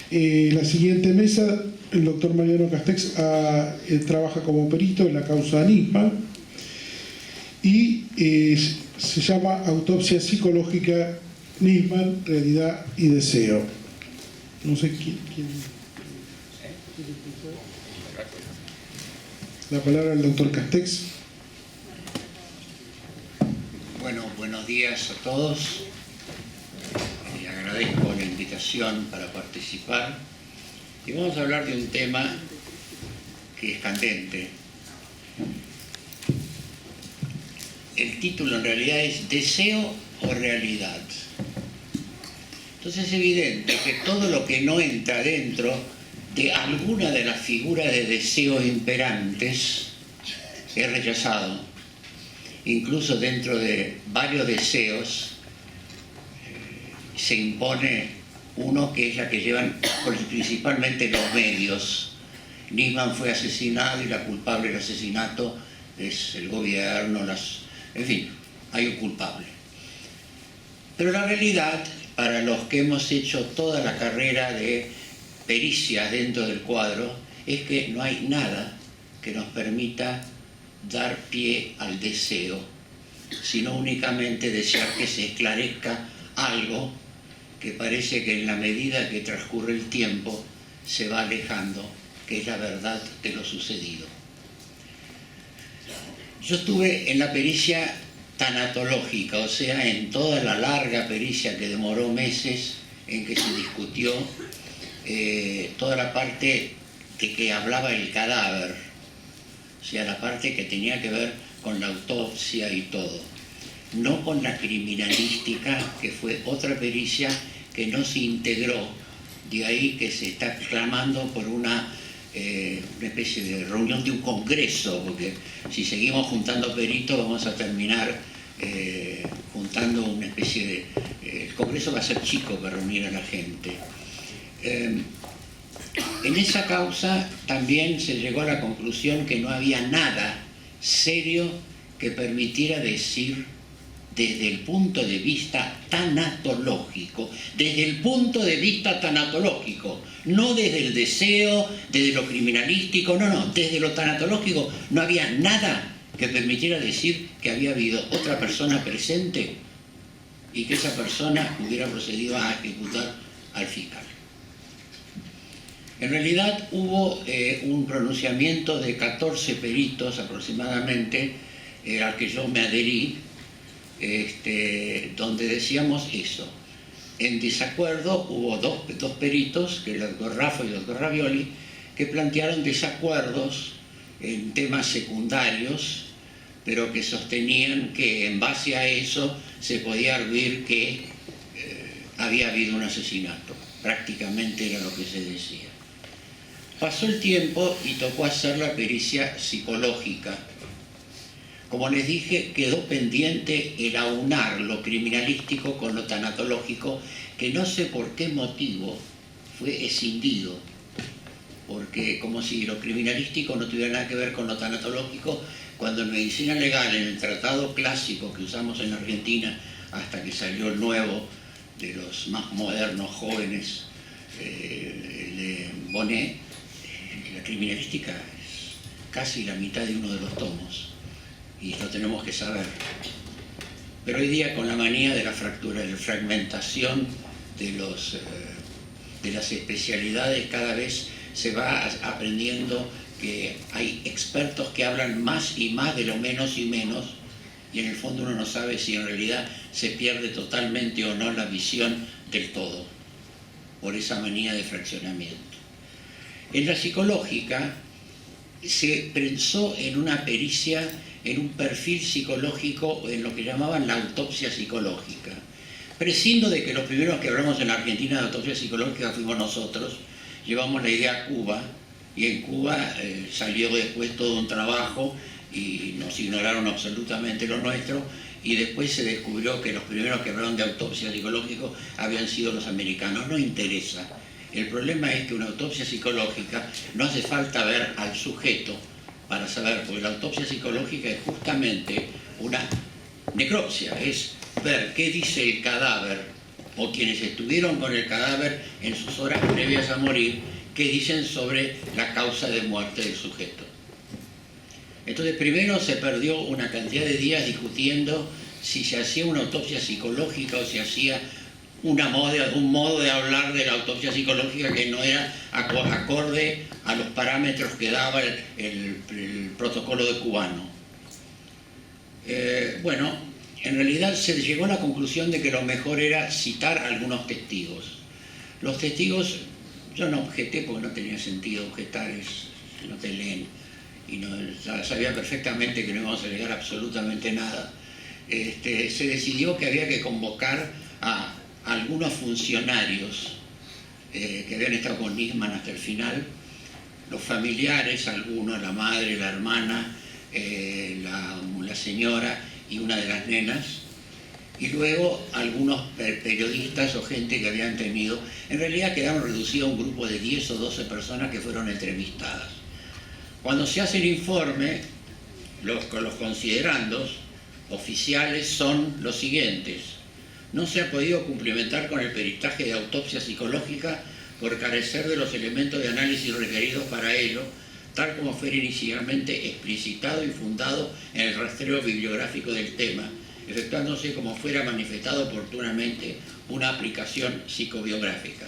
La siguiente mesa, el doctor Mariano Castex trabaja como perito en la causa Nisman y se llama Autopsia Psicológica Nisman, Realidad y Deseo. No sé quién. La palabra al doctor Castex. Bueno, buenos días a todos. Agradezco la invitación para participar. Y vamos a hablar de un tema que es candente. El título en realidad es ¿Deseo o realidad? Entonces es evidente que todo lo que no entra dentro de alguna de las figuras de deseos imperantes es rechazado. Incluso dentro de varios deseos se impone uno que es la que llevan principalmente los medios. Nisman fue asesinado y la culpable del asesinato es el gobierno, en fin, hay un culpable. Pero la realidad, para los que hemos hecho toda la carrera de pericia dentro del cuadro, es que no hay nada que nos permita dar pie al deseo, sino únicamente desear que se esclarezca algo que parece que en la medida que transcurre el tiempo se va alejando, que es la verdad de lo sucedido. Yo estuve en la pericia tanatológica, o sea, en toda la larga pericia que demoró meses, en que se discutió toda la parte de que hablaba el cadáver, o sea, la parte que tenía que ver con la autopsia y todo, no con la criminalística, que fue otra pericia que no se integró. De ahí que se está clamando por una especie de reunión de un congreso, porque si seguimos juntando peritos vamos a terminar juntando una especie de... el congreso va a ser chico para reunir a la gente. En esa causa también se llegó a la conclusión que no había nada serio que permitiera decir desde el punto de vista tanatológico, no desde el deseo, desde lo criminalístico, no, desde lo tanatológico no había nada que permitiera decir que había habido otra persona presente y que esa persona hubiera procedido a ejecutar al fiscal. En realidad hubo un pronunciamiento de 14 peritos aproximadamente, al que yo me adherí, donde decíamos eso. En desacuerdo hubo dos peritos, que el doctor Raffo y el doctor Ravioli, que plantearon desacuerdos en temas secundarios, pero que sostenían que en base a eso se podía arguir que había habido un asesinato. Prácticamente era lo que se decía. Pasó el tiempo y tocó hacer la pericia psicológica. Como les dije, quedó pendiente el aunar lo criminalístico con lo tanatológico, que no sé por qué motivo fue escindido, porque como si lo criminalístico no tuviera nada que ver con lo tanatológico, cuando en medicina legal, en el tratado clásico que usamos en Argentina, hasta que salió el nuevo de los más modernos, jóvenes, de Bonnet, la criminalística es casi la mitad de uno de los tomos. Y lo tenemos que saber. Pero hoy día, con la manía de la fractura, de la fragmentación de las especialidades, cada vez se va aprendiendo que hay expertos que hablan más y más de lo menos y menos, y en el fondo uno no sabe si en realidad se pierde totalmente o no la visión del todo, por esa manía de fraccionamiento. En la psicológica se pensó en una pericia, en un perfil psicológico, en lo que llamaban la autopsia psicológica. Prescindo de que los primeros que hablamos en la Argentina de autopsia psicológica fuimos nosotros, llevamos la idea a Cuba, y en Cuba salió después todo un trabajo y nos ignoraron absolutamente lo nuestro, y después se descubrió que los primeros que hablaron de autopsia psicológica habían sido los americanos. No interesa. El problema es que una autopsia psicológica no hace falta ver al sujeto para saber, porque la autopsia psicológica es justamente una necropsia, es ver qué dice el cadáver o quienes estuvieron con el cadáver en sus horas previas a morir, qué dicen sobre la causa de muerte del sujeto. Entonces, primero se perdió una cantidad de días discutiendo si se hacía una autopsia psicológica o se hacía un modo de hablar de la autopsia psicológica que no era acorde a los parámetros que daba el protocolo de Cubano. Bueno, en realidad se llegó a la conclusión de que lo mejor era citar a algunos testigos. Los testigos, yo no objeté porque no tenía sentido objetar, no te leen, y no, sabía perfectamente que no íbamos a llegar a absolutamente nada. Se decidió que había que convocar a algunos funcionarios que habían estado con Nisman hasta el final, los familiares, algunos, la madre, la hermana, la señora y una de las nenas, y luego algunos periodistas o gente que habían tenido, en realidad quedaron reducidos a un grupo de 10 o 12 personas que fueron entrevistadas. Cuando se hace el informe, los considerandos oficiales son los siguientes: no se ha podido cumplimentar con el peritaje de autopsia psicológica por carecer de los elementos de análisis requeridos para ello, tal como fue inicialmente explicitado y fundado en el rastreo bibliográfico del tema, efectuándose como fuera manifestado oportunamente una aplicación psicobiográfica.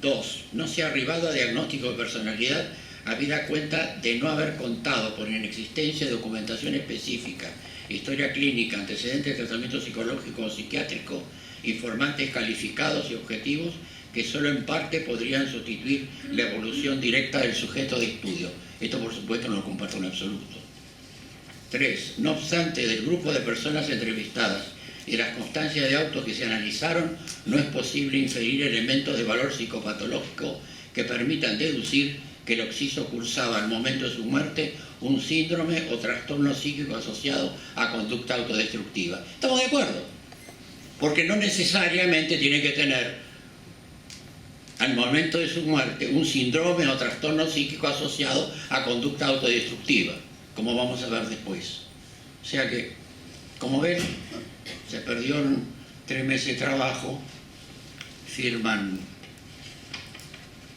2. No se ha arribado a diagnóstico de personalidad habida cuenta de no haber contado con la inexistencia de documentación específica, historia clínica, antecedentes de tratamiento psicológico o psiquiátrico, informantes calificados y objetivos que solo en parte podrían sustituir la evolución directa del sujeto de estudio. Esto, por supuesto, no lo comparto en absoluto. 3. No obstante, del grupo de personas entrevistadas y las constancias de autos que se analizaron, no es posible inferir elementos de valor psicopatológico que permitan deducir que el occiso cursaba al momento de su muerte un síndrome o trastorno psíquico asociado a conducta autodestructiva. ¿Estamos de acuerdo? Porque no necesariamente tiene que tener al momento de su muerte un síndrome o trastorno psíquico asociado a conducta autodestructiva, como vamos a ver después. O sea que, como ven, se perdieron 3 meses de trabajo, firman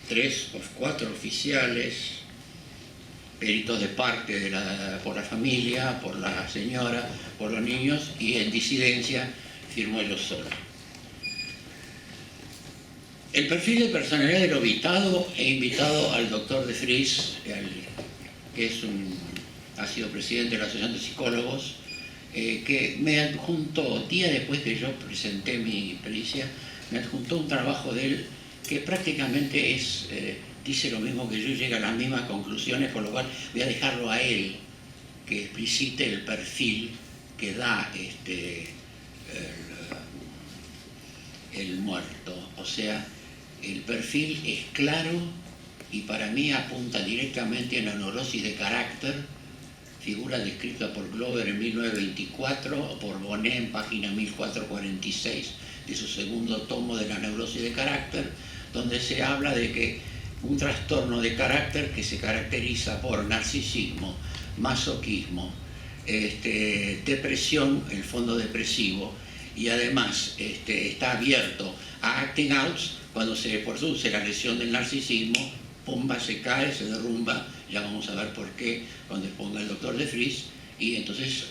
3 o 4 oficiales, peritos de parte por la familia, por la señora, por los niños, y en disidencia firmó yo solo. El perfil de personalidad del obitado, he invitado al doctor de Vries, que ha sido presidente de la Asociación de Psicólogos, que me adjuntó, día después que yo presenté mi pericia, me adjuntó un trabajo de él que prácticamente dice lo mismo que yo, llega a las mismas conclusiones, con lo cual voy a dejarlo a él que explicite el perfil que da el muerto. O sea, el perfil es claro y para mí apunta directamente a la neurosis de carácter, figura descrita por Glover en 1924 o por Bonnet en página 1446 de su segundo tomo de la neurosis de carácter, donde se habla de que un trastorno de carácter que se caracteriza por narcisismo, masoquismo, depresión, el fondo depresivo, y además está abierto a acting outs cuando se produce la lesión del narcisismo, pumba, se cae, se derrumba, ya vamos a ver por qué cuando ponga el doctor de Vries, y entonces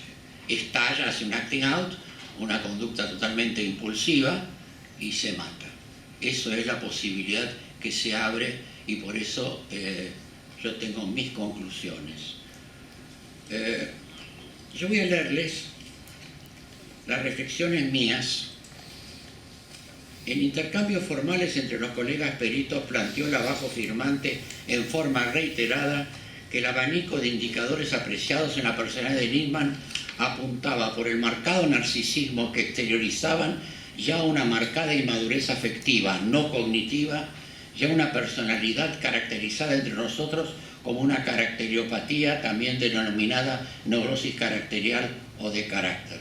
estalla, hace un acting out, una conducta totalmente impulsiva y se mata. Eso es la posibilidad que se abre y por eso yo tengo mis conclusiones. Yo voy a leerles las reflexiones mías. En intercambios formales entre los colegas peritos planteó el abajo firmante en forma reiterada que el abanico de indicadores apreciados en la personalidad de Nisman apuntaba por el marcado narcisismo que exteriorizaban ya una marcada inmadurez afectiva, no cognitiva, ya una personalidad caracterizada entre nosotros como una caracteriopatía, también denominada neurosis caracterial o de carácter.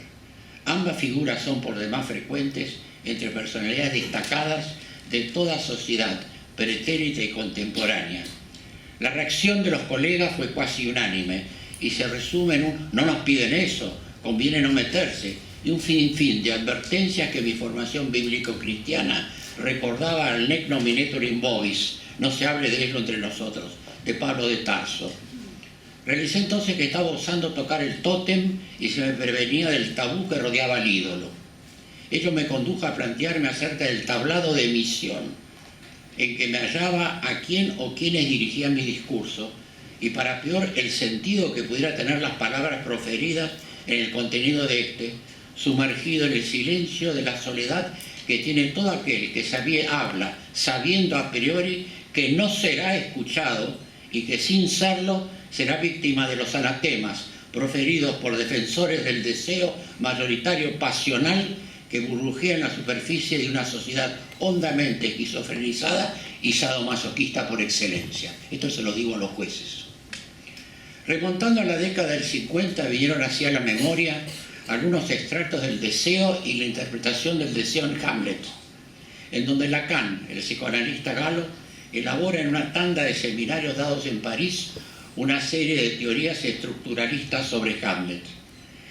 Ambas figuras son por demás frecuentes entre personalidades destacadas de toda sociedad pretérita y contemporánea. La reacción de los colegas fue casi unánime y se resume en un: no nos piden eso, conviene no meterse, y un sinfín de advertencias que mi formación bíblico-cristiana recordaba al nec nominetur in vobis, no se hable de ello entre nosotros, de Pablo de Tarso. Realicé entonces que estaba osando tocar el tótem y se me prevenía del tabú que rodeaba al ídolo. Ello me condujo a plantearme acerca del tablado de misión, en que me hallaba a quién o quiénes dirigían mi discurso, y para peor el sentido que pudiera tener las palabras proferidas en el contenido de este, sumergido en el silencio de la soledad que tiene todo aquel que habla sabiendo a priori que no será escuchado y que sin serlo será víctima de los anatemas proferidos por defensores del deseo mayoritario pasional que burbujea en la superficie de una sociedad hondamente esquizofrenizada y sadomasoquista por excelencia. Esto se lo digo a los jueces. Remontando a la década del 50 vinieron hacia la memoria algunos extractos del deseo y la interpretación del deseo en Hamlet, en donde Lacan, el psicoanalista galo, elabora en una tanda de seminarios dados en París una serie de teorías estructuralistas sobre Hamlet.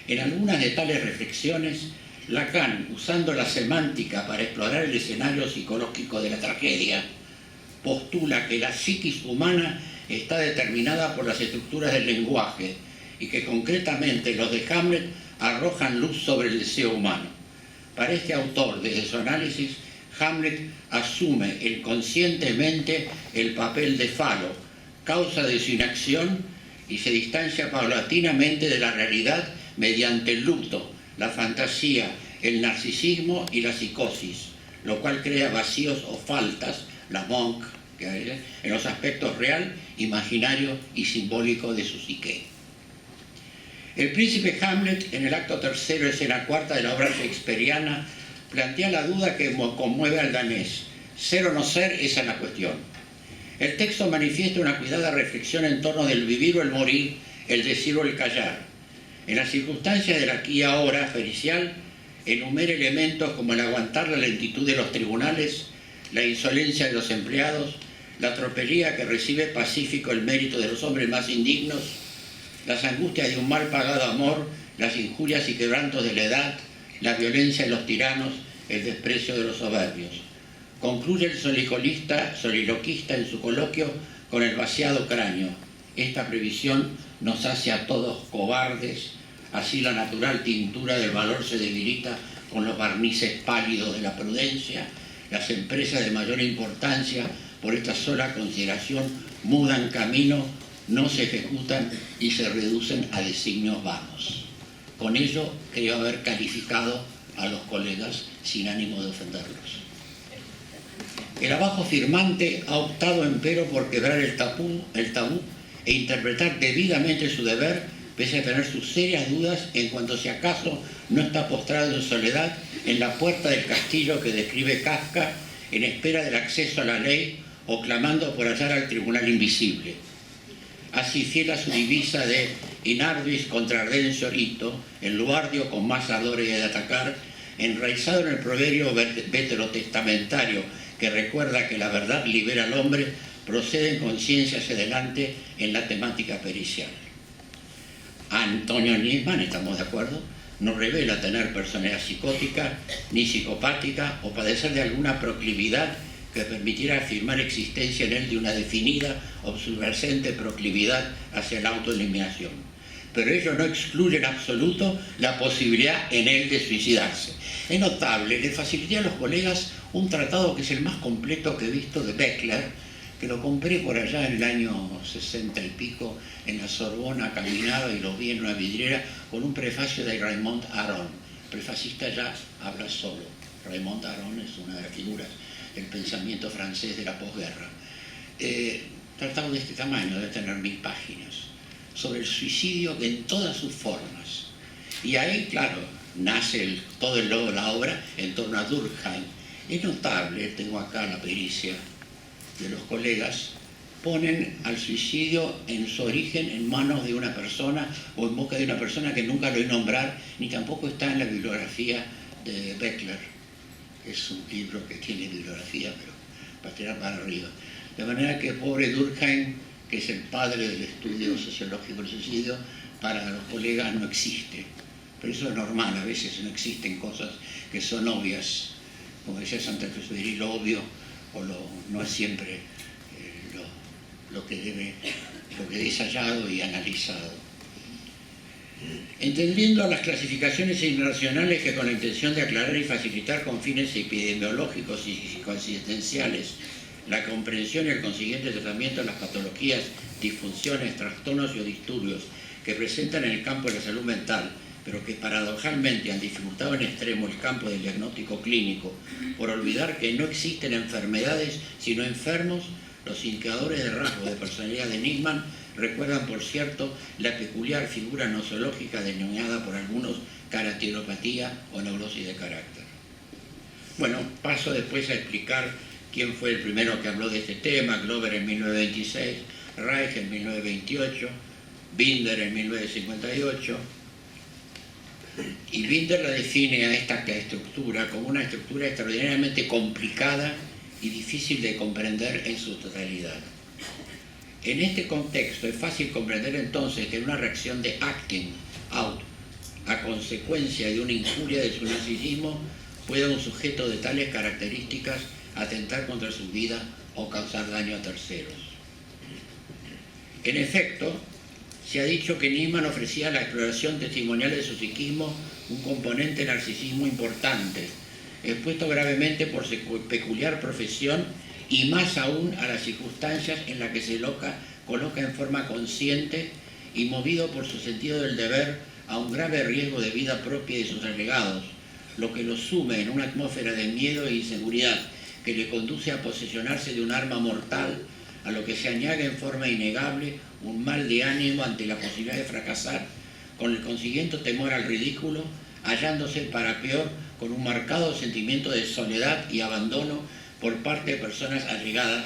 En algunas de tales reflexiones, Lacan, usando la semántica para explorar el escenario psicológico de la tragedia, postula que la psiquis humana está determinada por las estructuras del lenguaje y que concretamente los de Hamlet arrojan luz sobre el deseo humano. Para este autor, desde su análisis, Hamlet asume inconscientemente el papel de falo, causa de su inacción, y se distancia paulatinamente de la realidad mediante el luto, la fantasía, el narcisismo y la psicosis, lo cual crea vacíos o faltas, la monk, en los aspectos real, imaginario y simbólico de su psique. El príncipe Hamlet, en el acto tercero, escena cuarta de la obra shakespeariana, plantea la duda que conmueve al danés: ser o no ser, esa es la cuestión. El texto manifiesta una cuidada reflexión en torno del vivir o el morir, el decir o el callar. En las circunstancias del aquí y ahora pericial, enumera elementos como el aguantar la lentitud de los tribunales, la insolencia de los empleados, la tropelía que recibe pacífico el mérito de los hombres más indignos, las angustias de un mal pagado amor, las injurias y quebrantos de la edad, la violencia de los tiranos, el desprecio de los soberbios. Concluye el soliloquista en su coloquio con el vaciado cráneo. Esta previsión nos hace a todos cobardes, así la natural tintura del valor se debilita con los barnices pálidos de la prudencia. Las empresas de mayor importancia, por esta sola consideración, mudan camino, no se ejecutan y se reducen a designios vanos. Con ello creo haber calificado a los colegas sin ánimo de ofenderlos. El abajo firmante ha optado empero por quebrar el tabú e interpretar debidamente su deber, pese a tener sus serias dudas en cuanto si acaso no está postrado en soledad en la puerta del castillo que describe Kafka, en espera del acceso a la ley o clamando por hallar al tribunal invisible. Así, fiel a su divisa de in arduis contra ardencio ito, en luardio con más ardor de atacar, enraizado en el proverbio veterotestamentario que recuerda que la verdad libera al hombre, procede en conciencia hacia adelante en la temática pericial. Antonio Nisman, estamos de acuerdo, no revela tener personalidad psicótica ni psicopática o padecer de alguna proclividad que permitiera afirmar existencia en él de una definida o subversiente proclividad hacia la autoeliminación. Pero ello no excluye en absoluto la posibilidad en él de suicidarse. Es notable, le facilité a los colegas un tratado que es el más completo que he visto de Beckler, que lo compré por allá en el año 60 y pico, en la Sorbona, caminaba y lo vi en una vidriera, con un prefacio de Raymond Aron. El prefacista ya habla solo. Raymond Aron es una de las figuras del pensamiento francés de la posguerra. Tratado de este tamaño, debe tener 1000 páginas, sobre el suicidio en todas sus formas. Y ahí, claro, nace toda la obra en torno a Durkheim. Es notable, tengo acá la pericia de los colegas, ponen al suicidio en su origen en manos de una persona o en boca de una persona que nunca lo oí nombrar, ni tampoco está en la bibliografía de Beckler. Es un libro que tiene bibliografía, pero para tirar para arriba. De manera que pobre Durkheim, que es el padre del estudio sociológico del suicidio, para los colegas no existe. pero eso es normal, a veces no existen cosas que son obvias, como decía Santa Exupéry, lo obvio no es siempre lo que es hallado y analizado. Entendiendo las clasificaciones internacionales que con la intención de aclarar y facilitar con fines epidemiológicos y coincidenciales la comprensión y el consiguiente tratamiento de las patologías, disfunciones, trastornos y o disturbios que presentan en el campo de la salud mental, pero que paradojalmente han dificultado en extremo el campo del diagnóstico clínico, por olvidar que no existen enfermedades sino enfermos, los indicadores de rasgo de personalidad de Nisman recuerdan, por cierto, la peculiar figura nosológica denominada por algunos caracteropatía o neurosis de carácter. Bueno, paso después a explicar quién fue el primero que habló de este tema: Glover en 1926, Reich en 1928, Binder en 1958. Y Binder la define a esta estructura como una estructura extraordinariamente complicada y difícil de comprender en su totalidad. En este contexto es fácil comprender entonces que en una reacción de acting out a consecuencia de una injuria de su narcisismo pueda un sujeto de tales características atentar contra su vida o causar daño a terceros. En efecto, se ha dicho que Nisman ofrecía a la exploración testimonial de su psiquismo un componente de narcisismo importante, expuesto gravemente por su peculiar profesión y más aún a las circunstancias en las que se coloca en forma consciente y movido por su sentido del deber a un grave riesgo de vida propia y de sus allegados, lo que lo sume en una atmósfera de miedo e inseguridad que le conduce a posesionarse de un arma mortal, a lo que se añade en forma innegable un mal de ánimo ante la posibilidad de fracasar, con el consiguiente temor al ridículo, hallándose para peor con un marcado sentimiento de soledad y abandono por parte de personas allegadas,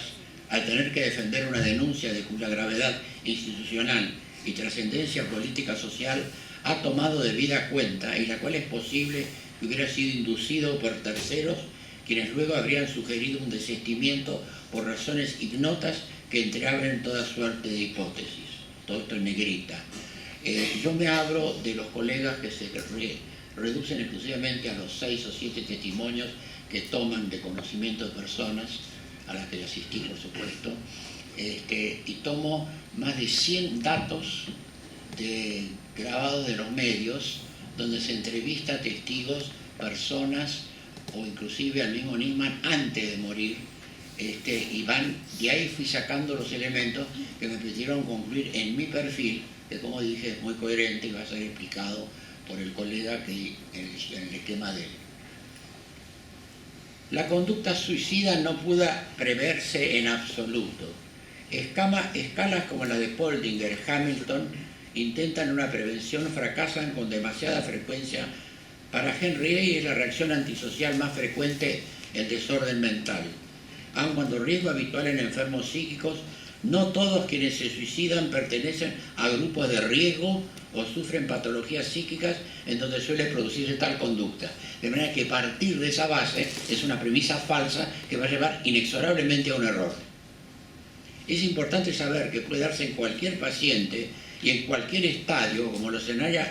al tener que defender una denuncia de cuya gravedad institucional y trascendencia política social ha tomado debida cuenta y la cual es posible que hubiera sido inducido por terceros, quienes luego habrían sugerido un desistimiento por razones ignotas que entreabren toda suerte de hipótesis. Todo esto en negrita. Yo me abro de los colegas que se reducen exclusivamente a los 6 o 7 testimonios que toman de conocimiento de personas, a las que asistí, por supuesto, y tomo más de 100 datos grabados de los medios, donde se entrevista a testigos, personas, o inclusive al mismo Nisman antes de morir, y ahí fui sacando los elementos que me permitieron concluir en mi perfil, que como dije es muy coherente y va a ser explicado por el colega que en el esquema de él. La conducta suicida no pudo preverse en absoluto. Escalas como la de Poldinger, Hamilton, intentan una prevención, fracasan con demasiada frecuencia. Para Henry A. es la reacción antisocial más frecuente el desorden mental. Aun cuando riesgo habitual en enfermos psíquicos, no todos quienes se suicidan pertenecen a grupos de riesgo o sufren patologías psíquicas en donde suele producirse tal conducta. De manera que partir de esa base es una premisa falsa que va a llevar inexorablemente a un error. Es importante saber que puede darse en cualquier paciente y en cualquier estadio, como lo señala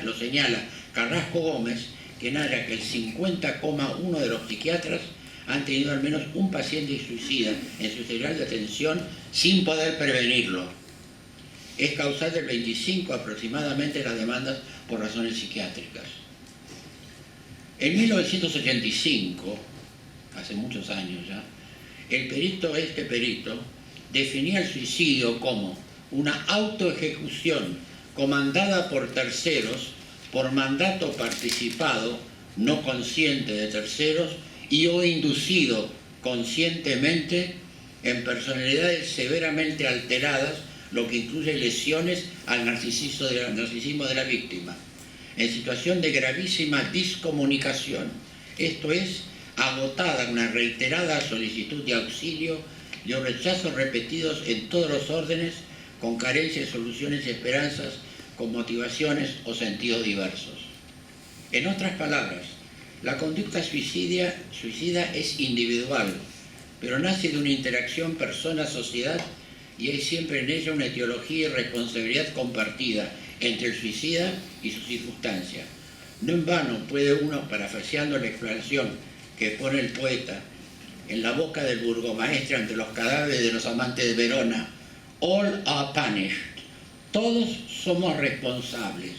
Carrasco Gómez, que narra que el 50,1% de los psiquiatras han tenido al menos un paciente suicida en su historial de atención sin poder prevenirlo. Es causal del 25% aproximadamente de las demandas por razones psiquiátricas. En 1985, hace muchos años ya, este perito definía el suicidio como una autoejecución comandada por terceros por mandato participado, no consciente de terceros, y o inducido conscientemente en personalidades severamente alteradas, lo que incluye lesiones al narcisismo de la víctima, en situación de gravísima discomunicación, esto es, agotada una reiterada solicitud de auxilio y o rechazos repetidos en todos los órdenes, con carencia de soluciones y esperanzas, con motivaciones o sentidos diversos. En otras palabras, la conducta suicida es individual, pero nace de una interacción persona-sociedad y hay siempre en ella una etiología y responsabilidad compartida entre el suicida y su circunstancia. No en vano puede uno, parafraseando la expresión que pone el poeta en la boca del burgomaestre ante los cadáveres de los amantes de Verona, all are punished, todos somos responsables,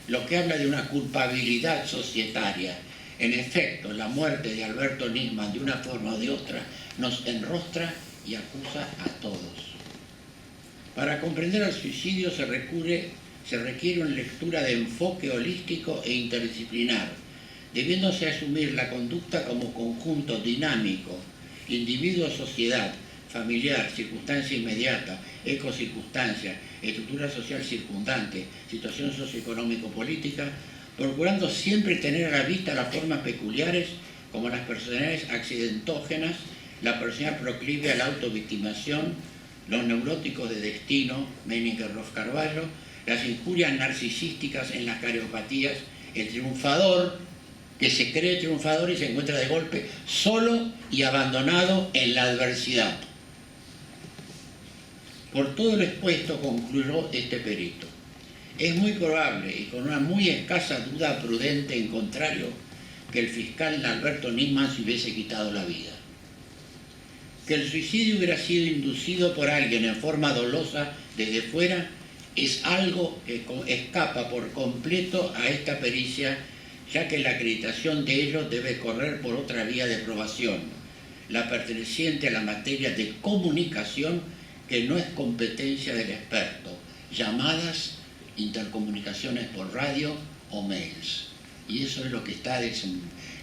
lo que habla de una culpabilidad societaria. En efecto, la muerte de Alberto Nisman, de una forma o de otra, nos enrostra y acusa a todos. Para comprender el suicidio se requiere una lectura de enfoque holístico e interdisciplinar, debiéndose asumir la conducta como conjunto dinámico, individuo-sociedad, familiar, circunstancia inmediata, ecocircunstancia, estructura social circundante, situación socioeconómico-política, procurando siempre tener a la vista las formas peculiares como las personalidades accidentógenas, la personalidad proclive a la autovictimación, los neuróticos de destino, Menninger, Ross Carvalho, las injurias narcisísticas en las cariopatías, el triunfador que se cree triunfador y se encuentra de golpe solo y abandonado en la adversidad. Por todo lo expuesto concluyó este perito. Es muy probable, y con una muy escasa duda prudente en contrario, que el fiscal Alberto Nisman se hubiese quitado la vida. Que el suicidio hubiera sido inducido por alguien en forma dolosa desde fuera es algo que escapa por completo a esta pericia, ya que la acreditación de ello debe correr por otra vía de probación, la perteneciente a la materia de comunicación, que no es competencia del experto, llamadas, intercomunicaciones por radio o mails. Y eso es lo que está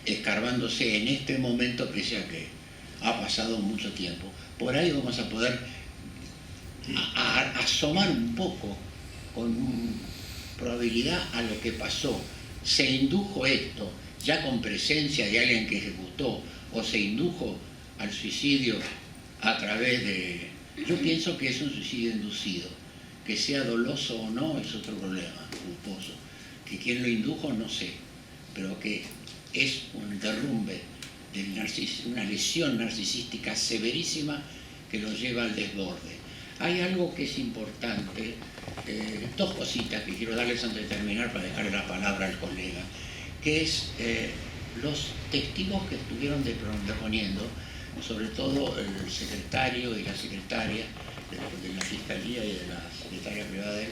escarbándose en este momento, pese a que ha pasado mucho tiempo. Por ahí vamos a poder asomar un poco con probabilidad a lo que pasó. Se indujo esto ya con presencia de alguien que ejecutó, o se indujo al suicidio a través de... Yo pienso que es un suicidio inducido. Que sea doloso o no es otro problema, culposo. Que quien lo indujo no sé, pero que es un derrumbe, una lesión narcisística severísima que lo lleva al desborde. Hay algo que es importante, dos cositas que quiero darles antes de terminar para dejarle la palabra al colega, que es los testigos que estuvieron deponiendo, sobre todo el secretario y la secretaria de la Fiscalía y de la secretaria privada de él,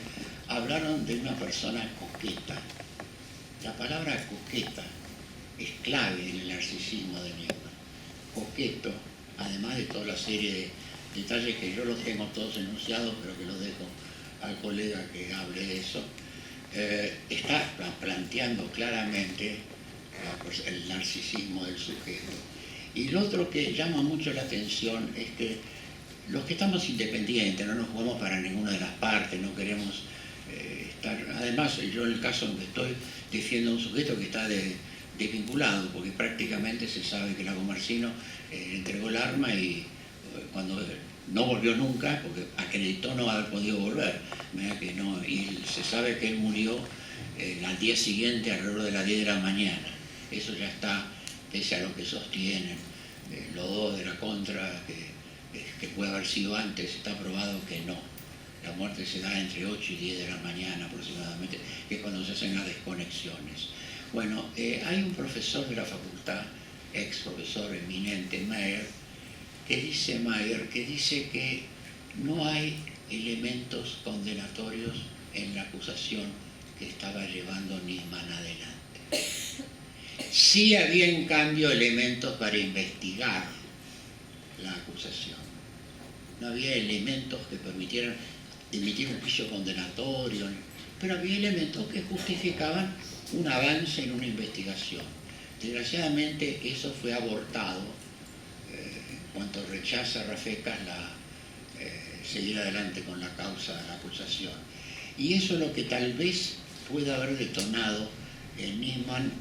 hablaron de una persona coqueta. La palabra coqueta es clave en el narcisismo de Nisman. Coqueto, además de toda la serie de detalles que yo los tengo todos enunciados, pero que los dejo al colega que hable de eso, está planteando claramente el narcisismo del sujeto. Y lo otro que llama mucho la atención es que los que estamos independientes, no nos jugamos para ninguna de las partes, no queremos estar... Además, yo en el caso en que estoy defiendo a un sujeto que está desvinculado, porque prácticamente se sabe que Lagomarsino entregó el arma y cuando no volvió nunca, porque acreditó no haber podido volver, que no, y se sabe que él murió al día siguiente alrededor de las 10 de la mañana. Eso ya está, pese a lo que sostienen los dos de la contra, que puede haber sido antes, está probado que no. La muerte se da entre 8 y 10 de la mañana aproximadamente, que es cuando se hacen las desconexiones. Bueno, hay un profesor de la facultad, ex profesor eminente, Mayer, que dice que no hay elementos condenatorios en la acusación que estaba llevando Nisman adelante. Sí había en cambio elementos para investigar la acusación. No había elementos que permitieran emitir un juicio condenatorio, pero había elementos que justificaban un avance en una investigación. Desgraciadamente eso fue abortado en cuanto rechaza Rafecas seguir adelante con la causa de la acusación. Y eso es lo que tal vez pueda haber detonado en Nisman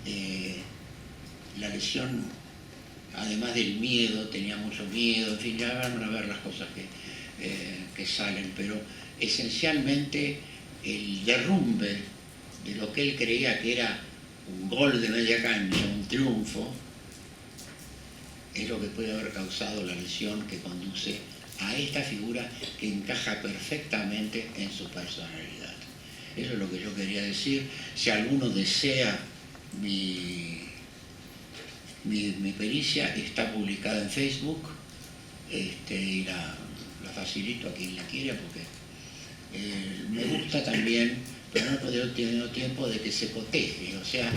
la lesión, además del miedo, tenía mucho miedo, en fin, ya van a ver las cosas que salen, pero esencialmente el derrumbe de lo que él creía que era un gol de media cancha, un triunfo, es lo que puede haber causado la lesión que conduce a esta figura que encaja perfectamente en su personalidad. Eso es lo que yo quería decir. Si alguno desea mi pericia está publicada en Facebook, y la facilito a quien la quiera, porque me gusta también, pero no he tenido tiempo de que se coteje. O sea,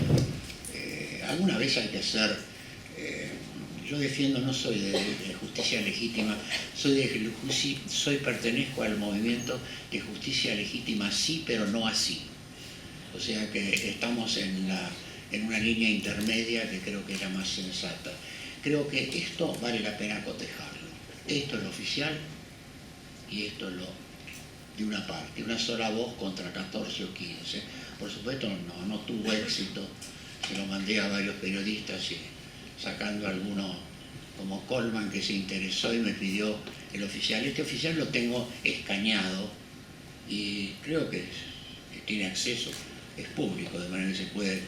alguna vez hay que hacer, yo defiendo, no soy de justicia legítima, pertenezco al movimiento de justicia legítima sí, pero no así. O sea que estamos en una línea intermedia que creo que es la más sensata. Creo que esto vale la pena cotejarlo. Esto es lo oficial y esto es lo de una parte, una sola voz contra 14 o 15. Por supuesto no tuvo éxito, se lo mandé a varios periodistas y sacando alguno como Coleman que se interesó y me pidió el oficial. Este oficial lo tengo escaneado y creo que tiene acceso, es público, de manera que se puede,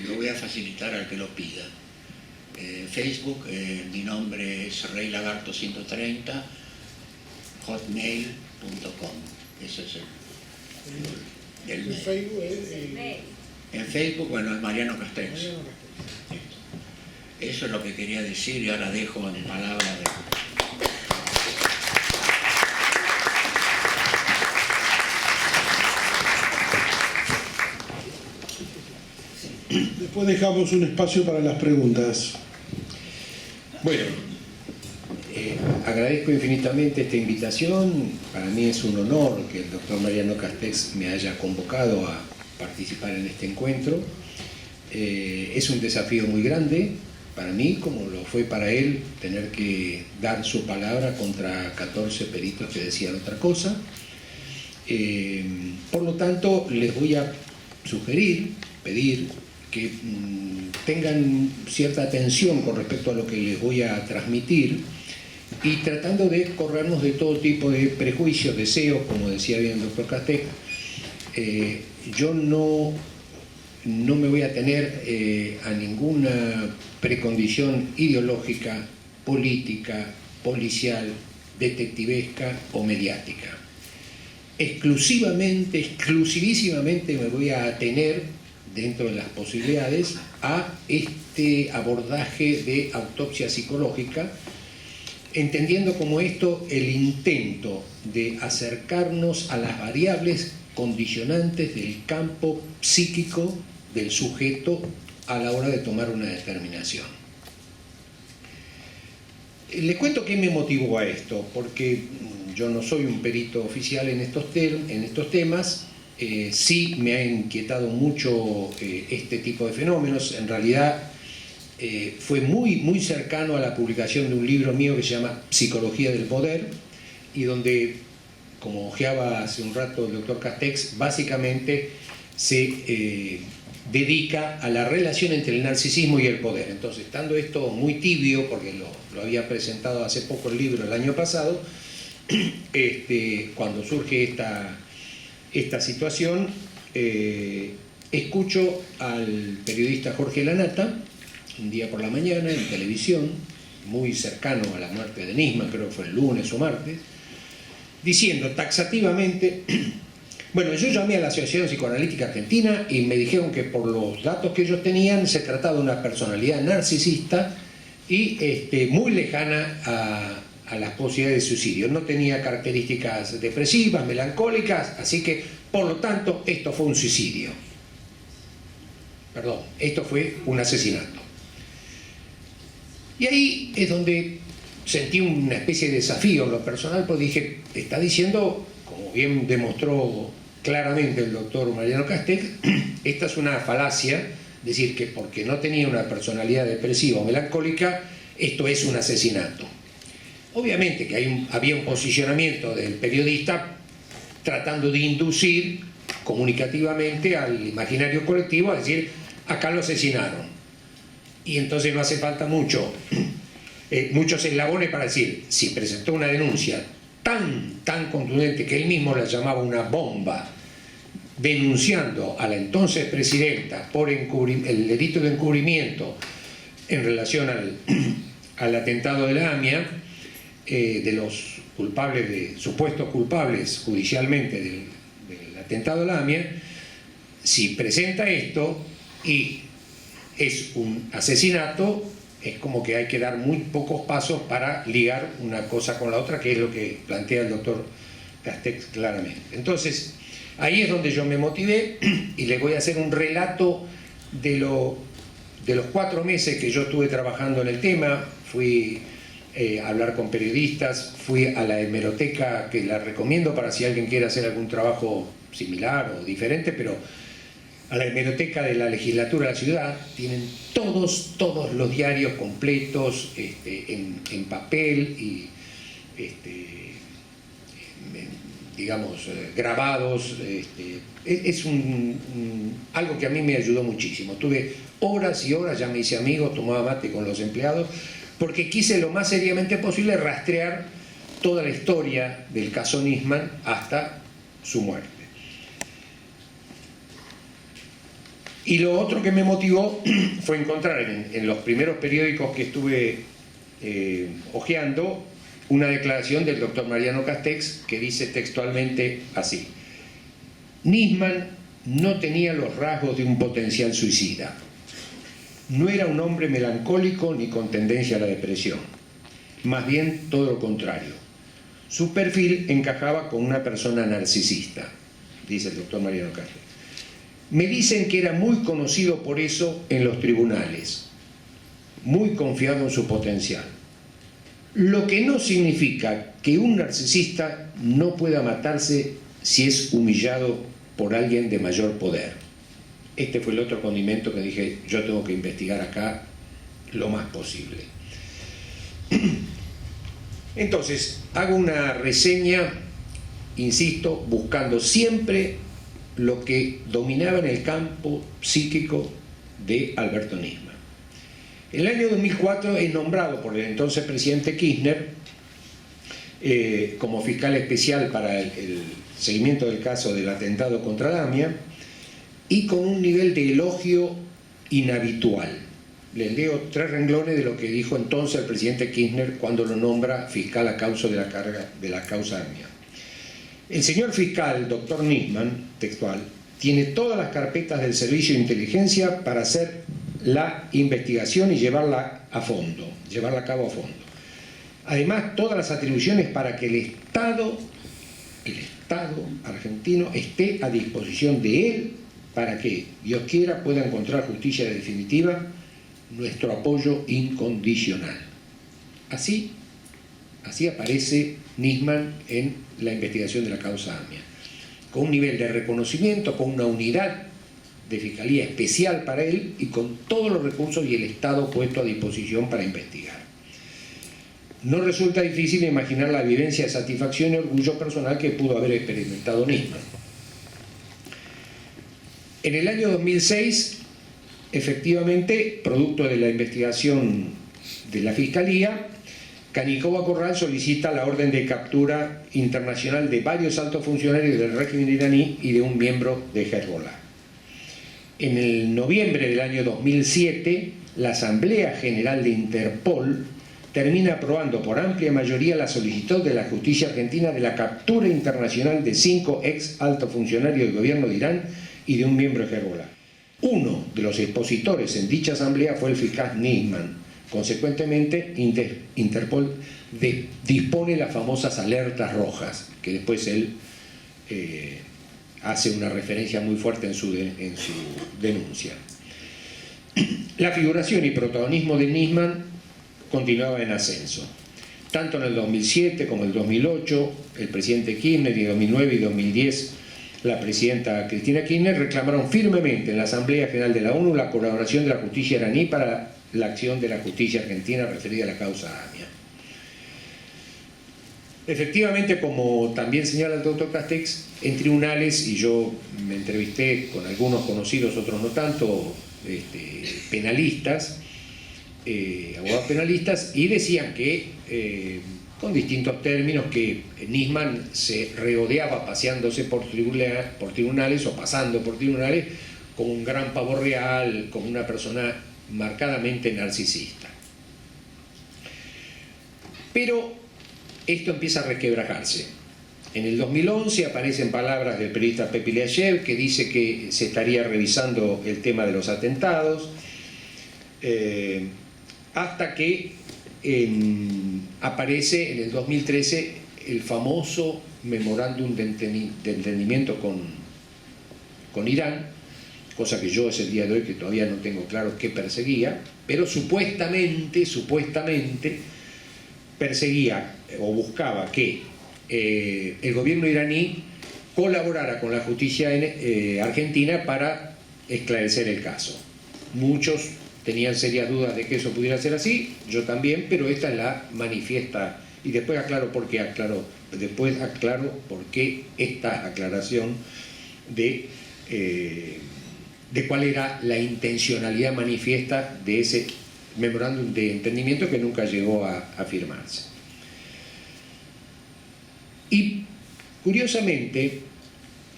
lo voy a facilitar al que lo pida. Facebook, mi nombre es Rey Lagarto 130, hotmail.com. Eso es el mail. Facebook es En Facebook, bueno, es Mariano Castex. Eso es lo que quería decir y ahora dejo en palabras de... Después dejamos un espacio para las preguntas. Bueno, agradezco infinitamente esta invitación. Para mí es un honor que el doctor Mariano Castex me haya convocado a participar en este encuentro. Es un desafío muy grande para mí, como lo fue para él, tener que dar su palabra contra 14 peritos que decían otra cosa. Por lo tanto, les voy a pedir que tengan cierta atención con respecto a lo que les voy a transmitir y tratando de corrernos de todo tipo de prejuicios, deseos, como decía bien el doctor Castex. Yo no me voy a tener a ninguna precondición ideológica, política, policial, detectivesca o mediática. Exclusivísimamente me voy a atener, dentro de las posibilidades, a este abordaje de autopsia psicológica, entendiendo como esto el intento de acercarnos a las variables condicionantes del campo psíquico del sujeto a la hora de tomar una determinación. Les cuento qué me motivó a esto, porque yo no soy un perito oficial en estos temas. Sí me ha inquietado mucho este tipo de fenómenos. En realidad fue muy cercano a la publicación de un libro mío que se llama Psicología del Poder, y donde, como ojeaba hace un rato el doctor Castex, básicamente se dedica a la relación entre el narcisismo y el poder. Entonces, estando esto muy tibio, porque lo había presentado hace poco el libro el año pasado, cuando surge esta situación, escucho al periodista Jorge Lanata, un día por la mañana en televisión, muy cercano a la muerte de Nisman, creo que fue el lunes o martes, diciendo taxativamente, bueno, yo llamé a la Asociación Psicoanalítica Argentina y me dijeron que por los datos que ellos tenían se trataba de una personalidad narcisista y muy lejana a las posibilidades de suicidio. No tenía características depresivas, melancólicas, así que, por lo tanto, esto fue un suicidio. Perdón, esto fue un asesinato. Y ahí es donde sentí una especie de desafío en lo personal, porque dije, está diciendo, como bien demostró claramente el doctor Mariano Castex, esta es una falacia, decir que porque no tenía una personalidad depresiva o melancólica, esto es un asesinato. Obviamente que había un posicionamiento del periodista tratando de inducir comunicativamente al imaginario colectivo a decir, acá lo asesinaron. Y entonces no hace falta muchos eslabones para decir, si presentó una denuncia tan contundente que él mismo la llamaba una bomba, denunciando a la entonces presidenta por el delito de encubrimiento en relación al atentado de la AMIA, de los culpables, supuestos culpables judicialmente del atentado de la AMIA, si presenta esto y es un asesinato, es como que hay que dar muy pocos pasos para ligar una cosa con la otra, que es lo que plantea el doctor Castex claramente. Entonces, ahí es donde yo me motivé y les voy a hacer un relato de los 4 meses que yo estuve trabajando en el tema. Fui a hablar con periodistas, fui a la hemeroteca, que la recomiendo para si alguien quiere hacer algún trabajo similar o diferente, pero a la hemeroteca de la legislatura de la ciudad tienen todos los diarios completos en papel y digamos grabados. Es algo que a mí me ayudó muchísimo. Tuve horas y horas, ya me hice amigo, tomaba mate con los empleados, porque quise lo más seriamente posible rastrear toda la historia del caso Nisman hasta su muerte. Y lo otro que me motivó fue encontrar en los primeros periódicos que estuve hojeando una declaración del doctor Mariano Castex que dice textualmente así: Nisman no tenía los rasgos de un potencial suicida. No era un hombre melancólico ni con tendencia a la depresión. Más bien todo lo contrario. Su perfil encajaba con una persona narcisista, dice el doctor Mariano Castex. Me dicen que era muy conocido por eso en los tribunales, muy confiado en su potencial. Lo que no significa que un narcisista no pueda matarse si es humillado por alguien de mayor poder. Este fue el otro condimento que dije, yo tengo que investigar acá lo más posible. Entonces, hago una reseña, insisto, buscando siempre lo que dominaba en el campo psíquico de Alberto Nisman. En el año 2004 es nombrado por el entonces presidente Kirchner como fiscal especial para el seguimiento del caso del atentado contra Damia, y con un nivel de elogio inhabitual. Les leo 3 renglones de lo que dijo entonces el presidente Kirchner cuando lo nombra fiscal a causa de la causa Damia. El señor fiscal, doctor Nisman, textual, tiene todas las carpetas del Servicio de Inteligencia para hacer la investigación y llevarla a cabo a fondo. Además, todas las atribuciones para que el Estado argentino esté a disposición de él para que, Dios quiera, pueda encontrar justicia definitiva, nuestro apoyo incondicional. Así aparece Nisman en la investigación de la causa Damia, con un nivel de reconocimiento, con una unidad de fiscalía especial para él y con todos los recursos y el Estado puesto a disposición para investigar. No resulta difícil imaginar la vivencia de satisfacción y orgullo personal que pudo haber experimentado Nisman. En el año 2006, efectivamente, producto de la investigación de la Fiscalía, Canicoba Corral solicita la orden de captura internacional de varios altos funcionarios del régimen iraní y de un miembro de Hezbollah. En el noviembre del año 2007, la Asamblea General de Interpol termina aprobando por amplia mayoría la solicitud de la justicia argentina de la captura internacional de 5 ex altos funcionarios del gobierno de Irán y de un miembro de Hezbollah. Uno de los expositores en dicha asamblea fue el fiscal Nisman. Consecuentemente, Interpol dispone las famosas alertas rojas, que después él hace una referencia muy fuerte en su denuncia. La figuración y protagonismo de Nisman continuaba en ascenso. Tanto en el 2007 como en el 2008, el presidente Kirchner, y en 2009 y 2010, la presidenta Cristina Kirchner reclamaron firmemente en la Asamblea General de la ONU la colaboración de la justicia iraní para la acción de la justicia argentina referida a la causa Damia. Efectivamente, como también señala el doctor Castex, en tribunales, y yo me entrevisté con algunos conocidos, otros no tanto, penalistas, abogados penalistas, y decían que, con distintos términos, que Nisman se regodeaba paseándose por tribunales o pasando por tribunales con un gran pavo real, como una persona marcadamente narcisista. Pero esto empieza a resquebrajarse. En el 2011 aparecen palabras del periodista Pepe Leayev, que dice que se estaría revisando el tema de los atentados. hasta que aparece en el 2013 el famoso memorándum de entendimiento con Irán, cosa que yo es el día de hoy que todavía no tengo claro qué perseguía, pero supuestamente perseguía o buscaba que el gobierno iraní colaborara con la justicia argentina para esclarecer el caso. Muchos tenían serias dudas de que eso pudiera ser así, yo también, pero esta es la manifiesta, y después aclaro por qué esta aclaración de cuál era la intencionalidad manifiesta de ese memorándum de entendimiento que nunca llegó a firmarse. Y curiosamente,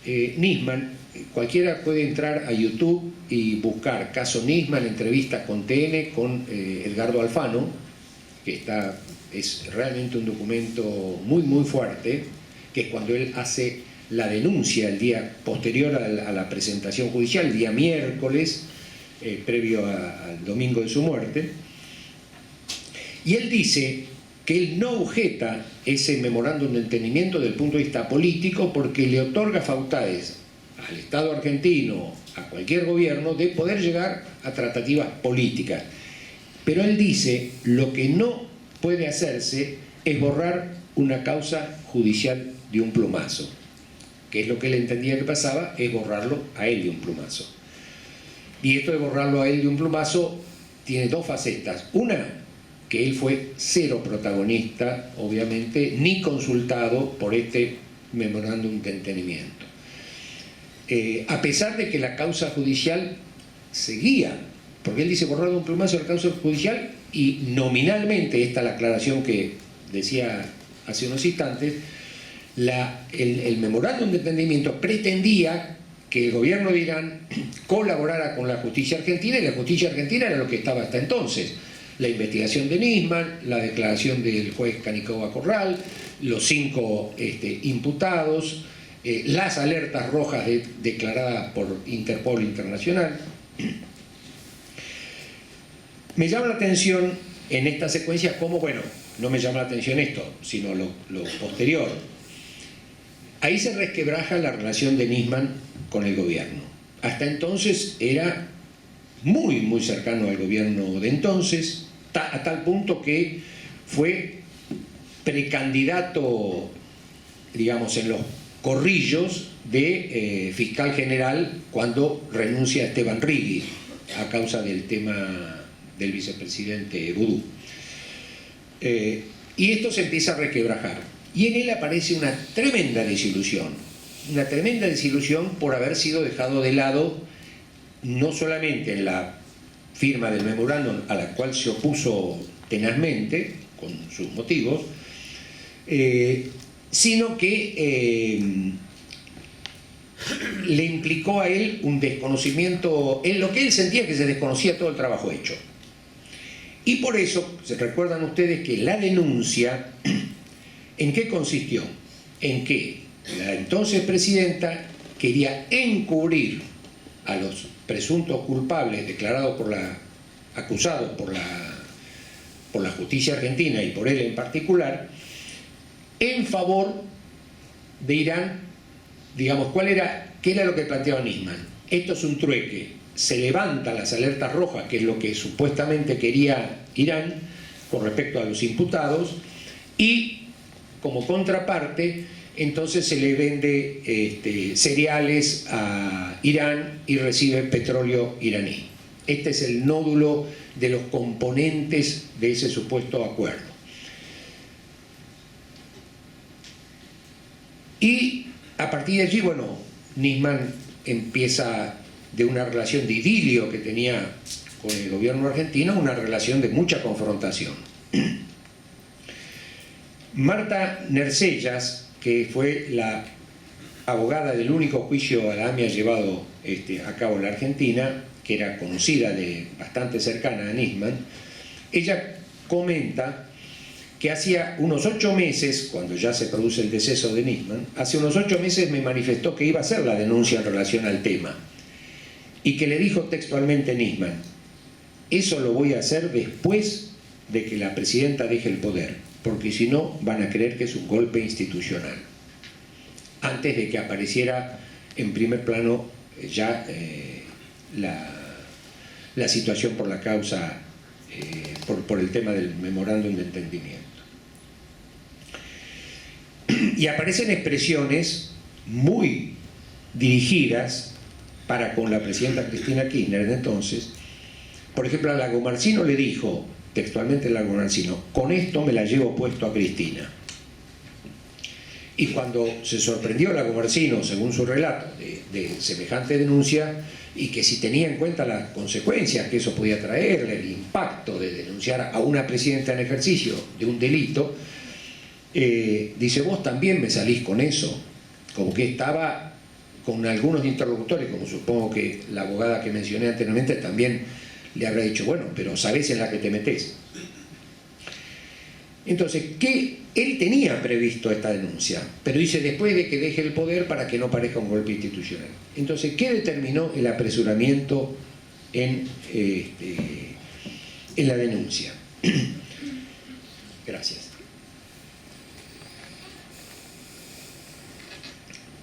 Nisman, cualquiera puede entrar a YouTube y buscar caso Nisman, entrevista con TN, con Edgardo Alfano, que es realmente un documento muy muy fuerte, que es cuando él hace la denuncia el día posterior a la presentación judicial, el día miércoles, previo al domingo de su muerte, y él dice que él no objeta ese memorándum de entendimiento desde el punto de vista político porque le otorga facultades al Estado argentino, a cualquier gobierno, de poder llegar a tratativas políticas. Pero él dice, lo que no puede hacerse es borrar una causa judicial de un plumazo, que es lo que él entendía que pasaba, es borrarlo a él de un plumazo. Y esto de borrarlo a él de un plumazo tiene dos facetas. Una, que él fue cero protagonista, obviamente, ni consultado por este memorándum de entendimiento. A pesar de que la causa judicial seguía, porque él dice borrar de un plumazo la causa judicial, y nominalmente, esta es la aclaración que decía hace unos instantes, el memorándum de entendimiento pretendía que el gobierno de Irán colaborara con la justicia argentina, y la justicia argentina era lo que estaba hasta entonces: la investigación de Nisman, la declaración del juez Canicoba Corral, los 5 imputados, las alertas rojas declaradas por Interpol Internacional. Me llama la atención en esta secuencia cómo, bueno, no me llama la atención esto, sino lo posterior. Ahí se resquebraja la relación de Nisman con el gobierno. Hasta entonces era muy, muy cercano al gobierno de entonces, a tal punto que fue precandidato, digamos, en los corrillos de fiscal general cuando renuncia Esteban Rigui a causa del tema del vicepresidente Vudú. Y esto se empieza a resquebrajar. Y en él aparece una tremenda desilusión por haber sido dejado de lado, no solamente en la firma del memorándum, a la cual se opuso tenazmente, con sus motivos, sino que le implicó a él un desconocimiento, en lo que él sentía que se desconocía todo el trabajo hecho. Y por eso, se recuerdan ustedes que la denuncia, ¿en qué consistió? En que la entonces presidenta quería encubrir a los presuntos culpables declarados acusados por la justicia argentina y por él en particular, en favor de Irán. Digamos, ¿qué era lo que planteaba Nisman? Esto es un trueque. Se levantan las alertas rojas, que es lo que supuestamente quería Irán con respecto a los imputados, y como contraparte, entonces se le vende cereales a Irán y recibe petróleo iraní. Este es el nódulo de los componentes de ese supuesto acuerdo. Y a partir de allí, bueno, Nisman empieza de una relación de idilio que tenía con el gobierno argentino, una relación de mucha confrontación. Marta Nercellas, que fue la abogada del único juicio a la AMIA llevado a cabo en la Argentina, que era conocida, bastante cercana a Nisman, ella comenta que hacía unos 8 meses, cuando ya se produce el deceso de Nisman, hace unos 8 meses me manifestó que iba a hacer la denuncia en relación al tema, y que le dijo textualmente Nisman: eso lo voy a hacer después de que la presidenta deje el poder, porque si no van a creer que es un golpe institucional, antes de que apareciera en primer plano ya la situación por la causa, por el tema del memorándum de entendimiento. Y aparecen expresiones muy dirigidas para con la presidenta Cristina Kirchner de entonces. Por ejemplo, a Lagomarsino le dijo, textualmente Lagomarsino, con esto me la llevo puesto a Cristina. Y cuando se sorprendió Lagomarsino, según su relato, de semejante denuncia, y que si tenía en cuenta las consecuencias que eso podía traerle, el impacto de denunciar a una presidenta en ejercicio de un delito, dice, vos también me salís con eso, como que estaba con algunos interlocutores, como supongo que la abogada que mencioné anteriormente también le habrá dicho, bueno, pero sabés en la que te metés. Entonces, que él tenía previsto esta denuncia, pero dice después de que deje el poder para que no parezca un golpe institucional. Entonces, ¿qué determinó el apresuramiento en la denuncia? Gracias.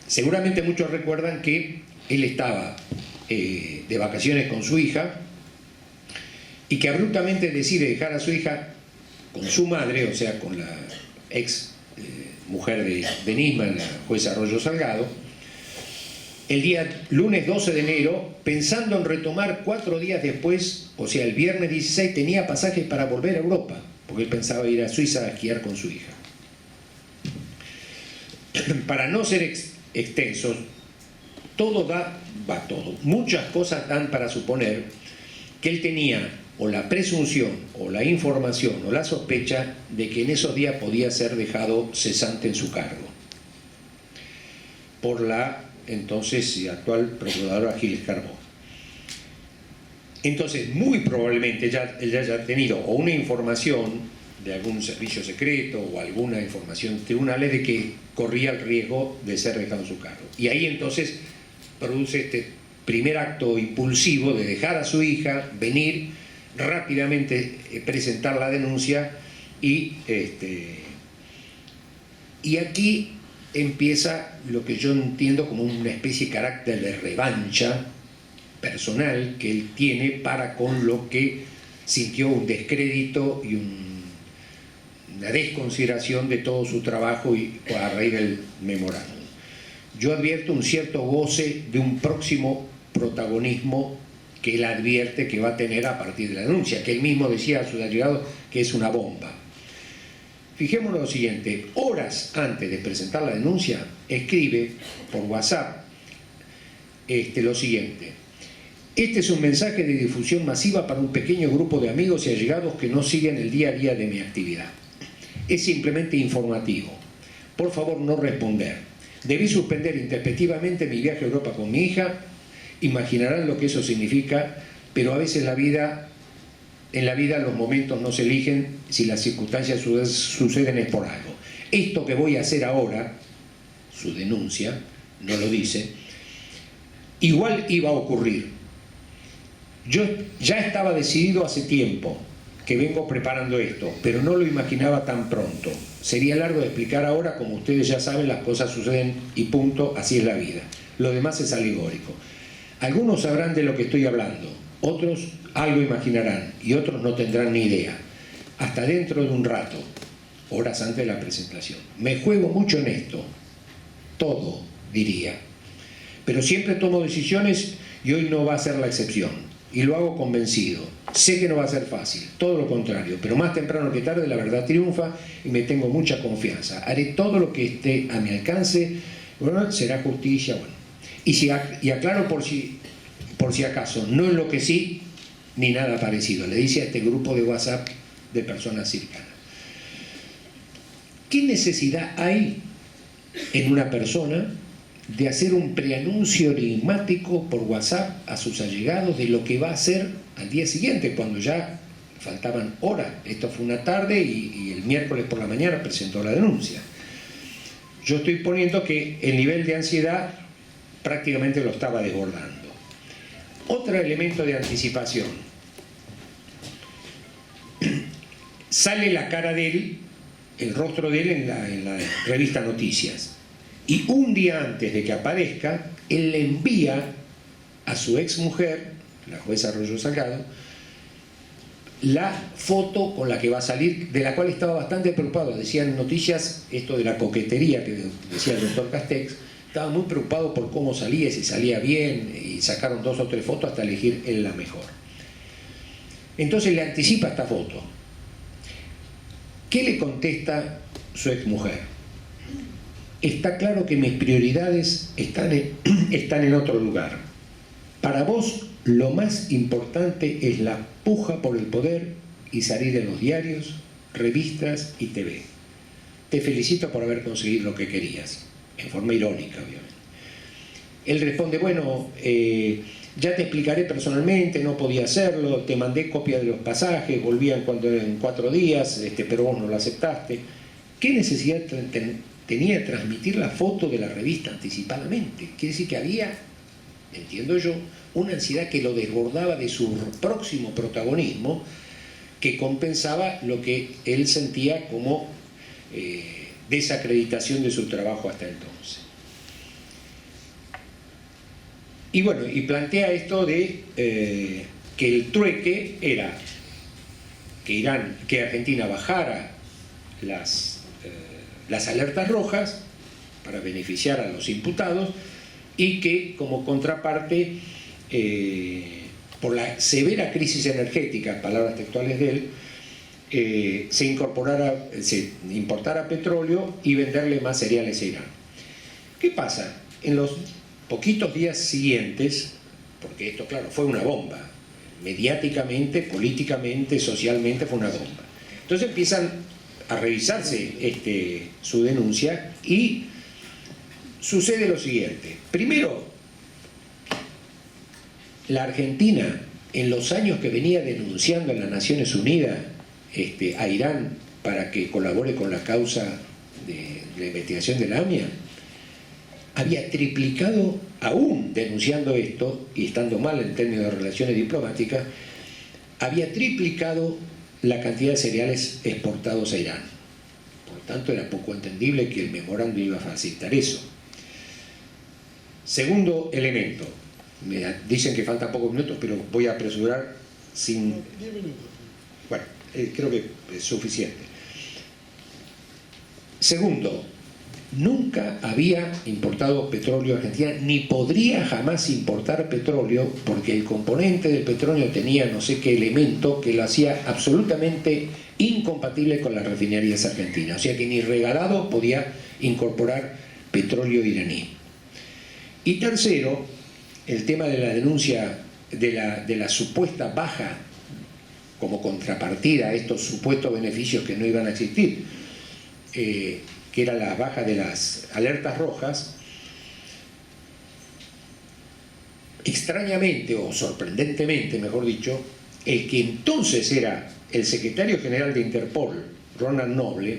Seguramente muchos recuerdan que él estaba de vacaciones con su hija y que abruptamente decide dejar a su hija con su madre, o sea, con la ex mujer de Nisman, la jueza Arroyo Salgado, el día lunes 12 de enero, pensando en retomar 4 días después, o sea, el viernes 16, tenía pasajes para volver a Europa, porque él pensaba ir a Suiza a esquiar con su hija. Para no ser extensos, muchas cosas dan para suponer que él tenía o la presunción o la información o la sospecha de que en esos días podía ser dejado cesante en su cargo por la entonces actual procuradora Giles Carbó. Entonces, muy probablemente él haya tenido o una información de algún servicio secreto o alguna información de tribunales de que corría el riesgo de ser dejado en su cargo. Y ahí entonces produce este primer acto impulsivo de dejar a su hija, venir rápidamente, presentar la denuncia y aquí empieza lo que yo entiendo como una especie de carácter de revancha personal que él tiene para con lo que sintió un descrédito y una desconsideración de todo su trabajo y a raíz del memorándum. Yo advierto un cierto goce de un próximo protagonismo que él advierte que va a tener a partir de la denuncia, que él mismo decía a sus allegados que es una bomba. Fijémonos lo siguiente, horas antes de presentar la denuncia, escribe por WhatsApp lo siguiente: este es un mensaje de difusión masiva para un pequeño grupo de amigos y allegados que no siguen el día a día de mi actividad. Es simplemente informativo. Por favor, no responder. Debí suspender intempestivamente mi viaje a Europa con mi hija. Imaginarán lo que eso significa, pero a veces en la vida los momentos no se eligen, si las circunstancias suceden es por algo. Esto que voy a hacer ahora, su denuncia, no lo dice, igual iba a ocurrir. Yo ya estaba decidido hace tiempo que vengo preparando esto, pero no lo imaginaba tan pronto. Sería largo de explicar ahora, como ustedes ya saben, las cosas suceden y punto, así es la vida. Lo demás es alegórico. Algunos sabrán de lo que estoy hablando, otros algo imaginarán y otros no tendrán ni idea. Hasta dentro de un rato, horas antes de la presentación. Me juego mucho en esto, todo, diría. Pero siempre tomo decisiones y hoy no va a ser la excepción. Y lo hago convencido. Sé que no va a ser fácil, todo lo contrario, pero más temprano que tarde la verdad triunfa y me tengo mucha confianza. Haré todo lo que esté a mi alcance, bueno, será justicia, bueno. Y aclaro por si acaso, no enloquecí ni nada parecido. Le dice a este grupo de WhatsApp de personas cercanas. ¿Qué necesidad hay en una persona de hacer un preanuncio enigmático por WhatsApp a sus allegados de lo que va a hacer al día siguiente, cuando ya faltaban horas? Esto fue una tarde y el miércoles por la mañana presentó la denuncia. Yo estoy poniendo que el nivel de ansiedad prácticamente lo estaba desbordando. Otro elemento de anticipación. sale la cara de él, el rostro de él en la revista Noticias. Y un día antes de que aparezca, él le envía a su exmujer, la jueza Arroyo Salgado, la foto con la que va a salir, de la cual estaba bastante preocupado. Decían Noticias esto de la coquetería que decía el doctor Castex, estaba muy preocupado por cómo salía, si salía bien, y sacaron 2 o 3 fotos hasta elegir él la mejor. Entonces le anticipa esta foto. ¿Qué le contesta su exmujer? Está claro que mis prioridades están en otro lugar. Para vos lo más importante es la puja por el poder y salir en los diarios, revistas y TV. Te felicito por haber conseguido lo que querías. En forma irónica, obviamente. Él responde, bueno, ya te explicaré personalmente, no podía hacerlo, te mandé copia de los pasajes, volvían en 4 días, pero vos no lo aceptaste. ¿Qué necesidad tenía de transmitir la foto de la revista anticipadamente? Quiere decir que había, entiendo yo, una ansiedad que lo desbordaba de su próximo protagonismo, que compensaba lo que él sentía como desacreditación de su trabajo hasta entonces. Y bueno, y plantea esto de que el trueque era que Argentina bajara las alertas rojas para beneficiar a los imputados y que como contraparte, por la severa crisis energética, palabras textuales de él, se importara petróleo y venderle más cereales a Irán. ¿Qué pasa? En los poquitos días siguientes, porque esto claro fue una bomba, mediáticamente, políticamente, socialmente fue una bomba. Entonces empiezan a revisarse su denuncia y sucede lo siguiente. Primero, la Argentina en los años que venía denunciando en las Naciones Unidas a Irán para que colabore con la causa de la investigación de la AMIA, había triplicado, aún denunciando esto y estando mal en términos de relaciones diplomáticas, había triplicado la cantidad de cereales exportados a Irán. Por lo tanto, era poco entendible que el memorándum iba a facilitar eso. Segundo elemento, me dicen que faltan pocos minutos, pero voy a apresurar sin... 10 minutos. Bueno, creo que es suficiente. Segundo, nunca había importado petróleo a Argentina, ni podría jamás importar petróleo, porque el componente del petróleo tenía no sé qué elemento que lo hacía absolutamente incompatible con las refinerías argentinas. O sea que ni regalado podía incorporar petróleo iraní. Y tercero, el tema de la denuncia de la supuesta baja como contrapartida a estos supuestos beneficios que no iban a existir, que era la baja de las alertas rojas. Extrañamente o sorprendentemente, mejor dicho, el que entonces era el secretario general de Interpol, Ronald Noble,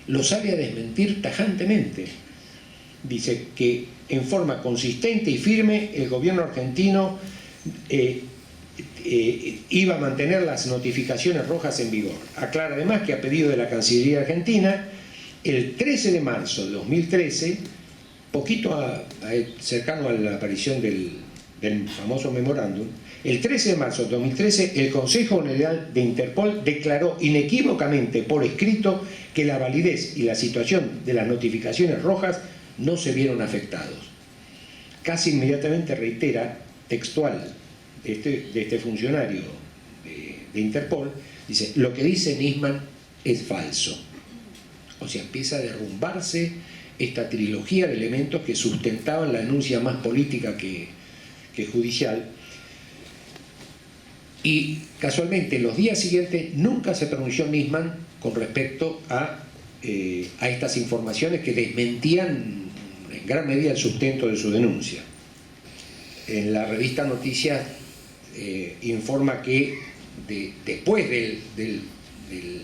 lo sabe a desmentir tajantemente. Dice que en forma consistente y firme el gobierno argentino iba a mantener las notificaciones rojas en vigor. Aclara además que a pedido de la Cancillería Argentina, el 13 de marzo de 2013, cercano a la aparición del famoso memorándum, el 13 de marzo de 2013 el Consejo General de Interpol declaró inequívocamente por escrito que la validez y la situación de las notificaciones rojas no se vieron afectados. Casi inmediatamente reitera, textual, de este funcionario de Interpol, dice, lo que dice Nisman es falso. O sea, empieza a derrumbarse esta trilogía de elementos que sustentaban la denuncia más política que judicial. Y casualmente en los días siguientes nunca se pronunció Nisman con respecto a estas informaciones que desmentían en gran medida el sustento de su denuncia. En la revista Noticias informa que después de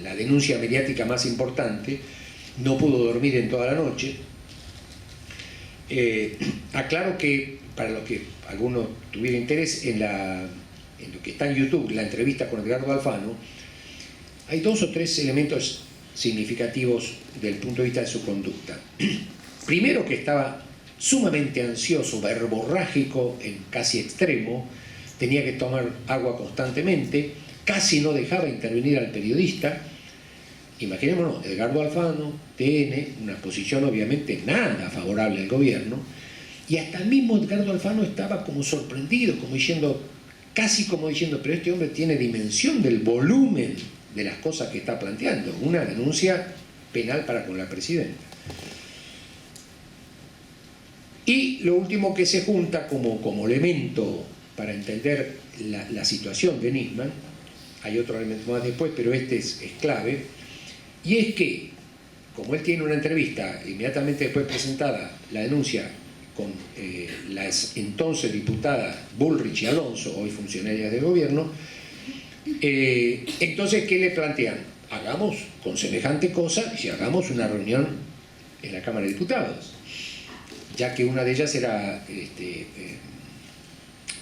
la denuncia mediática más importante no pudo dormir en toda la noche. Aclaro que para los que alguno tuviera interés en lo que está en YouTube, la entrevista con Edgardo Alfano, hay 2 o 3 elementos significativos del punto de vista de su conducta. Primero, que estaba sumamente ansioso, verborrágico, en casi extremo, tenía que tomar agua constantemente, casi no dejaba intervenir al periodista. Imaginémonos, Edgardo Alfano, TN, una posición obviamente nada favorable al gobierno, y hasta el mismo Edgardo Alfano estaba como sorprendido, como diciendo, casi como diciendo, pero este hombre tiene dimensión del volumen de las cosas que está planteando, una denuncia penal para con la presidenta. Y lo último que se junta como elemento para entender la situación de Nisman, hay otro elemento más después, pero este es clave, y es que, como él tiene una entrevista inmediatamente después presentada, la denuncia con la entonces diputada Bullrich y Alonso, hoy funcionarias del gobierno, entonces, ¿qué le plantean? Hagamos con semejante cosa, y hagamos una reunión en la Cámara de Diputados, ya que una de ellas era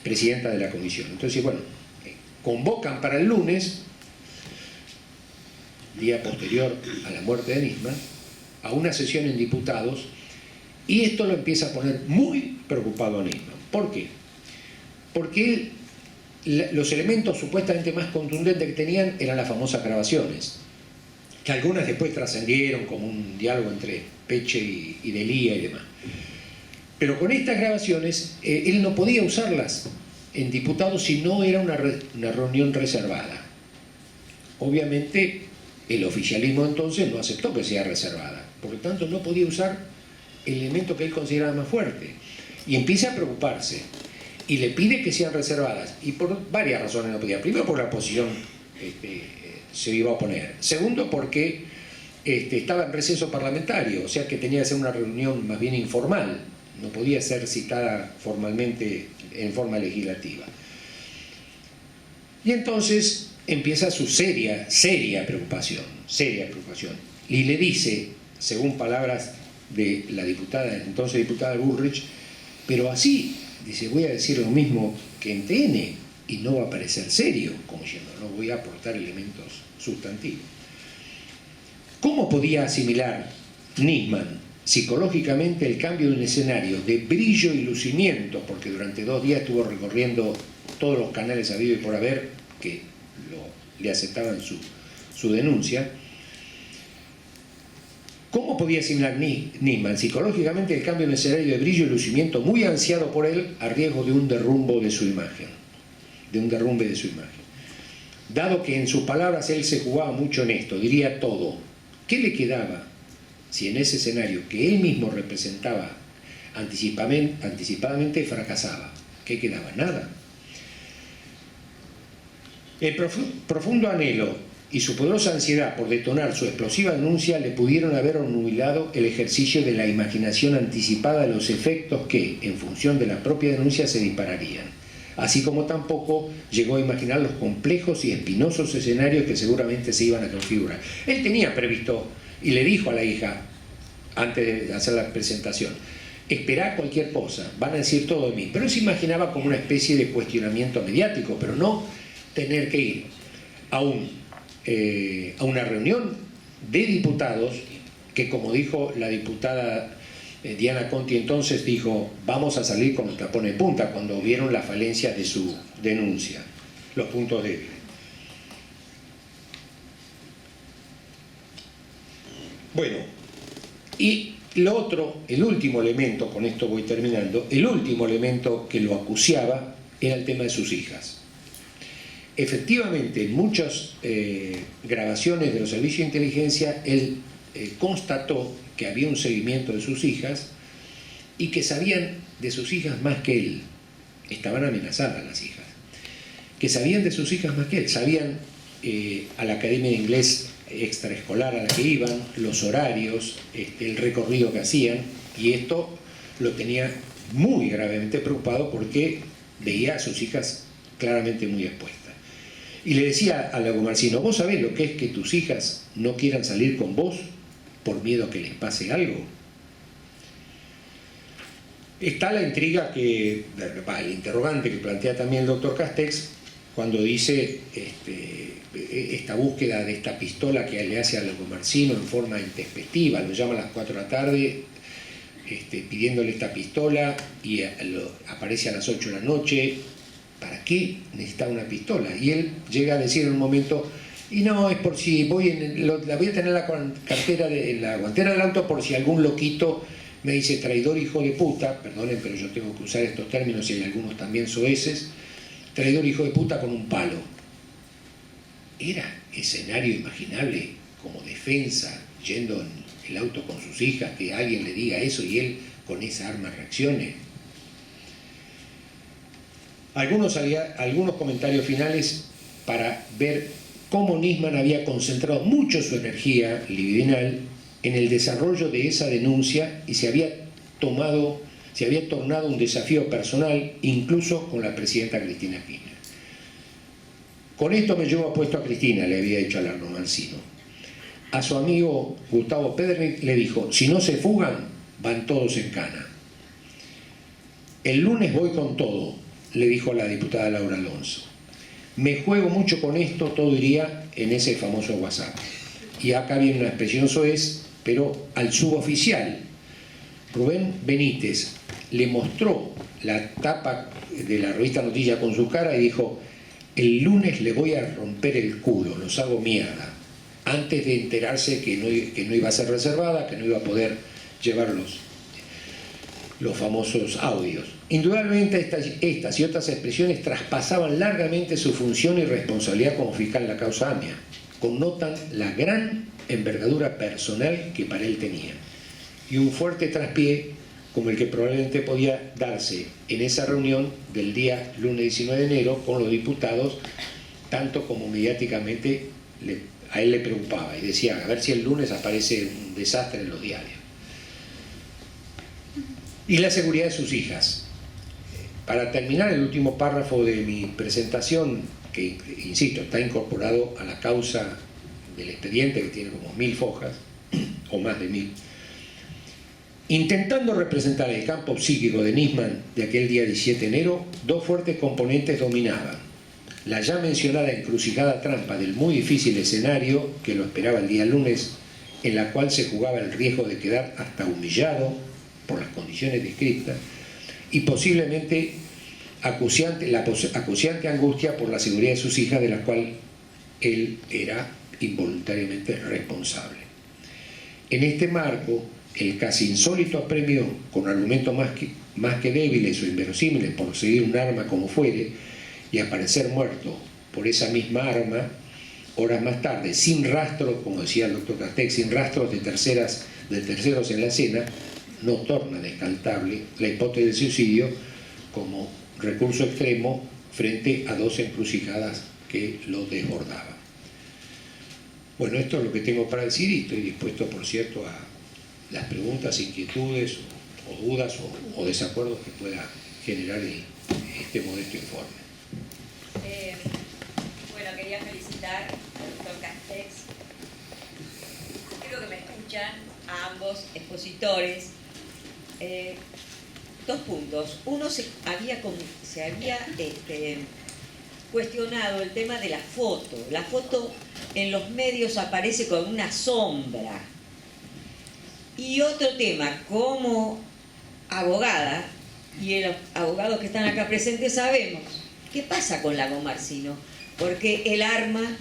presidenta de la comisión. Entonces, bueno, convocan para el lunes, día posterior a la muerte de Nisman, a una sesión en diputados, y esto lo empieza a poner muy preocupado a Nisman. ¿Por qué? Porque los elementos supuestamente más contundentes que tenían eran las famosas grabaciones, que algunas después trascendieron como un diálogo entre Peche y Delía y demás. Pero con estas grabaciones, él no podía usarlas en diputados si no era una reunión reservada. Obviamente, el oficialismo entonces no aceptó que sea reservada. Por lo tanto, no podía usar el elemento que él consideraba más fuerte. Y empieza a preocuparse. Y le pide que sean reservadas. Y por varias razones no podía. Primero, porque la oposición se iba a oponer. Segundo, porque estaba en receso parlamentario. O sea que tenía que ser una reunión más bien informal. No podía ser citada formalmente en forma legislativa. Y entonces empieza su seria preocupación. Y le dice, según palabras de la diputada, entonces diputada Bullrich, pero así, dice, voy a decir lo mismo que en TN y no va a parecer serio, como diciendo, no voy a aportar elementos sustantivos. ¿Cómo podía asimilar Nisman psicológicamente el cambio de un escenario de brillo y lucimiento, porque durante 2 días estuvo recorriendo todos los canales habidos y por haber que le aceptaban su denuncia? ¿Cómo podía asimilar Nisman psicológicamente el cambio de un escenario de brillo y lucimiento muy ansiado por él a riesgo de un derrumbe de su imagen? Dado que en sus palabras él se jugaba mucho en esto, diría todo, ¿qué le quedaba si en ese escenario que él mismo representaba anticipadamente fracasaba? ¿Qué quedaba? Nada. El profundo anhelo y su poderosa ansiedad por detonar su explosiva denuncia le pudieron haber obnubilado el ejercicio de la imaginación anticipada de los efectos que, en función de la propia denuncia, se dispararían, así como tampoco llegó a imaginar los complejos y espinosos escenarios que seguramente se iban a configurar. Él tenía previsto, y le dijo a la hija, antes de hacer la presentación, esperá cualquier cosa, van a decir todo de mí, pero él se imaginaba como una especie de cuestionamiento mediático, pero no tener que ir a una reunión de diputados que, como dijo la diputada Diana Conti entonces, dijo, vamos a salir con los tapones de punta cuando vieron la falencia de su denuncia, los puntos débiles. Bueno, y lo otro, el último elemento, con esto voy terminando, el último elemento que lo acuciaba era el tema de sus hijas. Efectivamente, en muchas grabaciones de los servicios de inteligencia, él constató que había un seguimiento de sus hijas y que sabían de sus hijas más que él. Estaban amenazadas las hijas. Que sabían de sus hijas más que él. Sabían a la academia de inglés extraescolar a la que iban, los horarios, el recorrido que hacían, y esto lo tenía muy gravemente preocupado porque veía a sus hijas claramente muy expuestas. Y le decía a Lago Marcino, ¿vos sabés lo que es que tus hijas no quieran salir con vos por miedo a que les pase algo? Está la intriga el interrogante que plantea también el doctor Castex, cuando dice esta búsqueda de esta pistola que le hace a Lagomarsino en forma intempestiva, lo llama a las 4 de la tarde pidiéndole esta pistola y aparece a las 8 de la noche. ¿Para qué necesita una pistola? Y él llega a decir en un momento, y no, es por si la voy a tener en la cartera, en la guantera del auto, por si algún loquito me dice traidor hijo de puta, perdonen, pero yo tengo que usar estos términos y hay algunos también soeces, traidor hijo de puta con un palo. Era escenario imaginable como defensa, yendo en el auto con sus hijas, que alguien le diga eso y él con esa arma reaccione. Algunos comentarios finales para ver cómo Nisman había concentrado mucho su energía libidinal en el desarrollo de esa denuncia y se había tornado un desafío personal, incluso con la presidenta Cristina Kirchner. Con esto me llevo puesto a Cristina, le había dicho a Lagomarsino. A su amigo Gustavo Pedernick le dijo, si no se fugan, van todos en cana. El lunes voy con todo, le dijo la diputada Laura Alonso. Me juego mucho con esto, todo iría en ese famoso WhatsApp. Y acá viene una expresión soez, pero al suboficial, Rubén Benítez, le mostró la tapa de la revista Noticias con su cara y dijo, el lunes le voy a romper el culo, los hago mierda, antes de enterarse que no iba a ser reservada, que no iba a poder llevar los famosos audios. Indudablemente estas y otras expresiones traspasaban largamente su función y responsabilidad como fiscal en la causa AMIA, connotan la gran envergadura personal que para él tenía y un fuerte traspié como el que probablemente podía darse en esa reunión del día lunes 19 de enero con los diputados, tanto como mediáticamente a él le preocupaba y decía, a ver si el lunes aparece un desastre en los diarios. Y la seguridad de sus hijas. Para terminar el último párrafo de mi presentación, que insisto, está incorporado a la causa del expediente, que tiene como 1000 fojas, o más de 1000, intentando representar el campo psíquico de Nisman de aquel día 17 de enero, dos fuertes componentes dominaban. La ya mencionada encrucijada trampa del muy difícil escenario que lo esperaba el día lunes, en la cual se jugaba el riesgo de quedar hasta humillado por las condiciones descritas y posiblemente la acuciante angustia por la seguridad de sus hijas, de la cual él era involuntariamente responsable. En este marco, el casi insólito apremio, con argumentos más que débiles o inverosímiles por seguir un arma como fuere y aparecer muerto por esa misma arma, horas más tarde, sin rastro, como decía el doctor Castex, sin rastros de terceros en la escena, no torna descartable la hipótesis de suicidio como recurso extremo frente a dos encrucijadas que lo desbordaban. Bueno, esto es lo que tengo para decir y estoy dispuesto, por cierto, a las preguntas, inquietudes o dudas o desacuerdos que pueda generar este modesto informe. Bueno, quería felicitar al doctor Castex. Creo que me escuchan a ambos expositores. Dos puntos. Uno, se había cuestionado el tema de la foto. La foto en los medios aparece con una sombra. Y otro tema, como abogada, y los abogados que están acá presentes sabemos, ¿qué pasa con Lagomarsino? Porque el arma,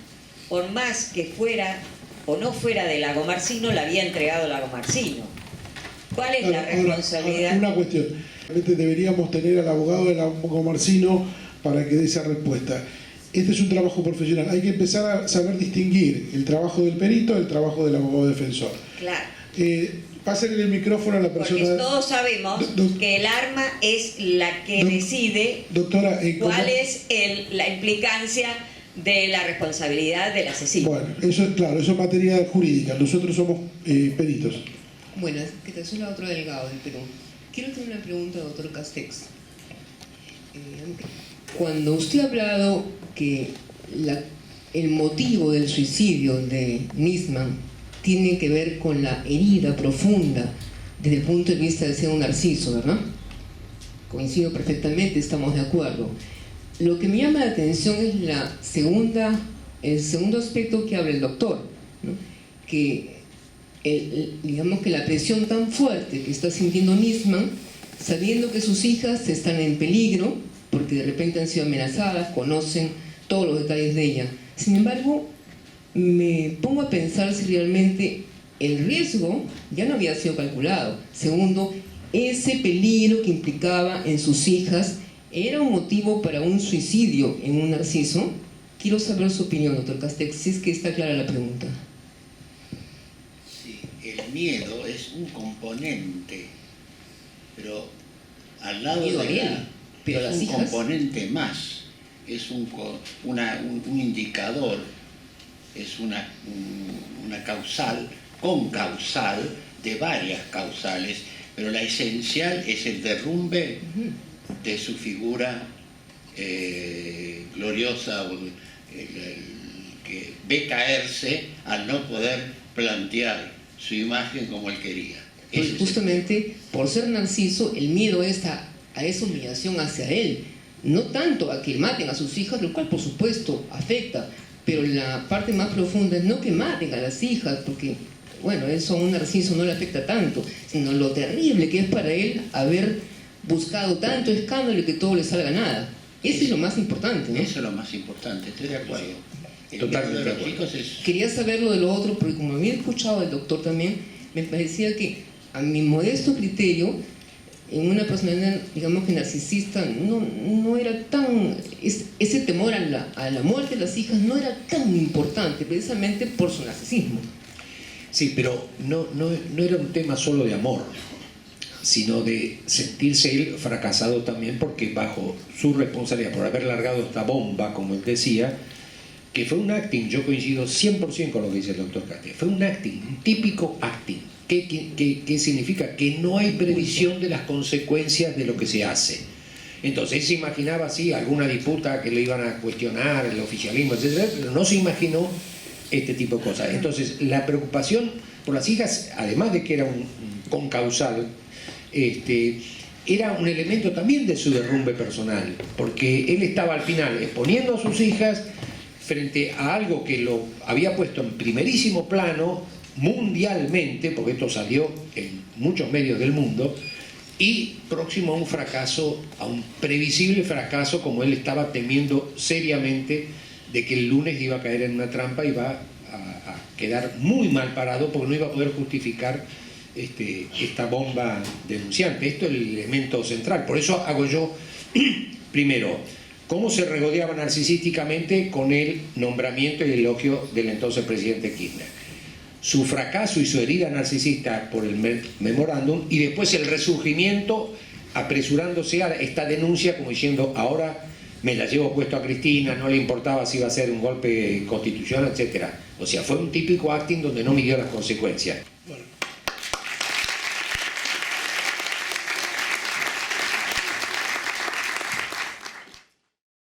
por más que fuera o no fuera de Lagomarsino, la había entregado Lagomarsino. ¿Cuál es la responsabilidad? Una cuestión. Deberíamos tener al abogado de Lagomarsino para que dé esa respuesta. Este es un trabajo profesional. Hay que empezar a saber distinguir el trabajo del perito del trabajo del abogado defensor. Claro. Pásenle el micrófono a la persona. Porque todos sabemos que el arma es la que decide doctora, cuál es la implicancia de la responsabilidad del asesino. Bueno, eso es claro, eso es materia jurídica. Nosotros somos peritos. Buenas, ¿qué tal? Soy la otra delegado del Perú. Quiero hacer una pregunta al doctor Castex. Cuando usted ha hablado que el motivo del suicidio de Nisman tiene que ver con la herida profunda desde el punto de vista de ser un narciso, ¿verdad? Coincido perfectamente, estamos de acuerdo. Lo que me llama la atención es el segundo aspecto que habla el doctor, ¿no? Que digamos que la presión tan fuerte que está sintiendo Nisman, sabiendo que sus hijas están en peligro, porque de repente han sido amenazadas, conocen todos los detalles de ella. Sin embargo, me pongo a pensar si realmente el riesgo ya no había sido calculado. Segundo, ese peligro que implicaba en sus hijas era un motivo para un suicidio en un Narciso. Quiero saber su opinión, doctor Castex, si es que está clara la pregunta. Sí, el miedo es un componente, pero al lado Miedo a de él, pero a es las un hijas. componente más, es un indicador, es una causal, concausal de varias causales, pero la esencial es el derrumbe de su figura gloriosa, que ve caerse al no poder plantear su imagen como él quería. Pues Ese es justamente por ser Narciso, el miedo es a esa humillación hacia él, no tanto a que maten a sus hijas, lo cual por supuesto afecta, pero la parte más profunda es no que maten a las hijas, porque bueno, eso a un Narciso no le afecta tanto, sino lo terrible que es para él haber buscado tanto escándalo y que todo le salga nada. Eso es lo más importante, ¿no? Eso es lo más importante, estoy de acuerdo. El Totalmente miedo de de los acuerdo. chicos es... Quería saber lo de lo otro, porque como había escuchado al doctor también, me parecía que a mi modesto criterio, en una personalidad, digamos que narcisista, no era tan... ese temor a la muerte de las hijas no era tan importante, precisamente por su narcisismo. Sí, pero no era un tema solo de amor, sino de sentirse él fracasado también, porque bajo su responsabilidad por haber largado esta bomba, como él decía, que fue un acting, yo coincido 100% con lo que dice el doctor Castex, fue un acting, un típico acting. ¿Qué significa? Que no hay previsión de las consecuencias de lo que se hace. Entonces él se imaginaba así alguna disputa que le iban a cuestionar, el oficialismo, etcétera, pero no se imaginó este tipo de cosas. Entonces la preocupación por las hijas, además de que era un concausal, era un elemento también de su derrumbe personal, porque él estaba al final exponiendo a sus hijas frente a algo que lo había puesto en primerísimo plano mundialmente, porque esto salió en muchos medios del mundo, y próximo a un fracaso, a un previsible fracaso, como él estaba temiendo seriamente de que el lunes iba a caer en una trampa y iba a quedar muy mal parado porque no iba a poder justificar esta bomba denunciante. Esto es el elemento central. Por eso hago yo, primero, cómo se regodeaba narcisísticamente con el nombramiento y el elogio del entonces presidente Kirchner. Su fracaso y su herida narcisista por el memorándum, y después el resurgimiento apresurándose a esta denuncia como diciendo ahora me la llevo puesto a Cristina, no le importaba si iba a ser un golpe constitucional, etc. O sea, fue un típico acting donde no midió las consecuencias.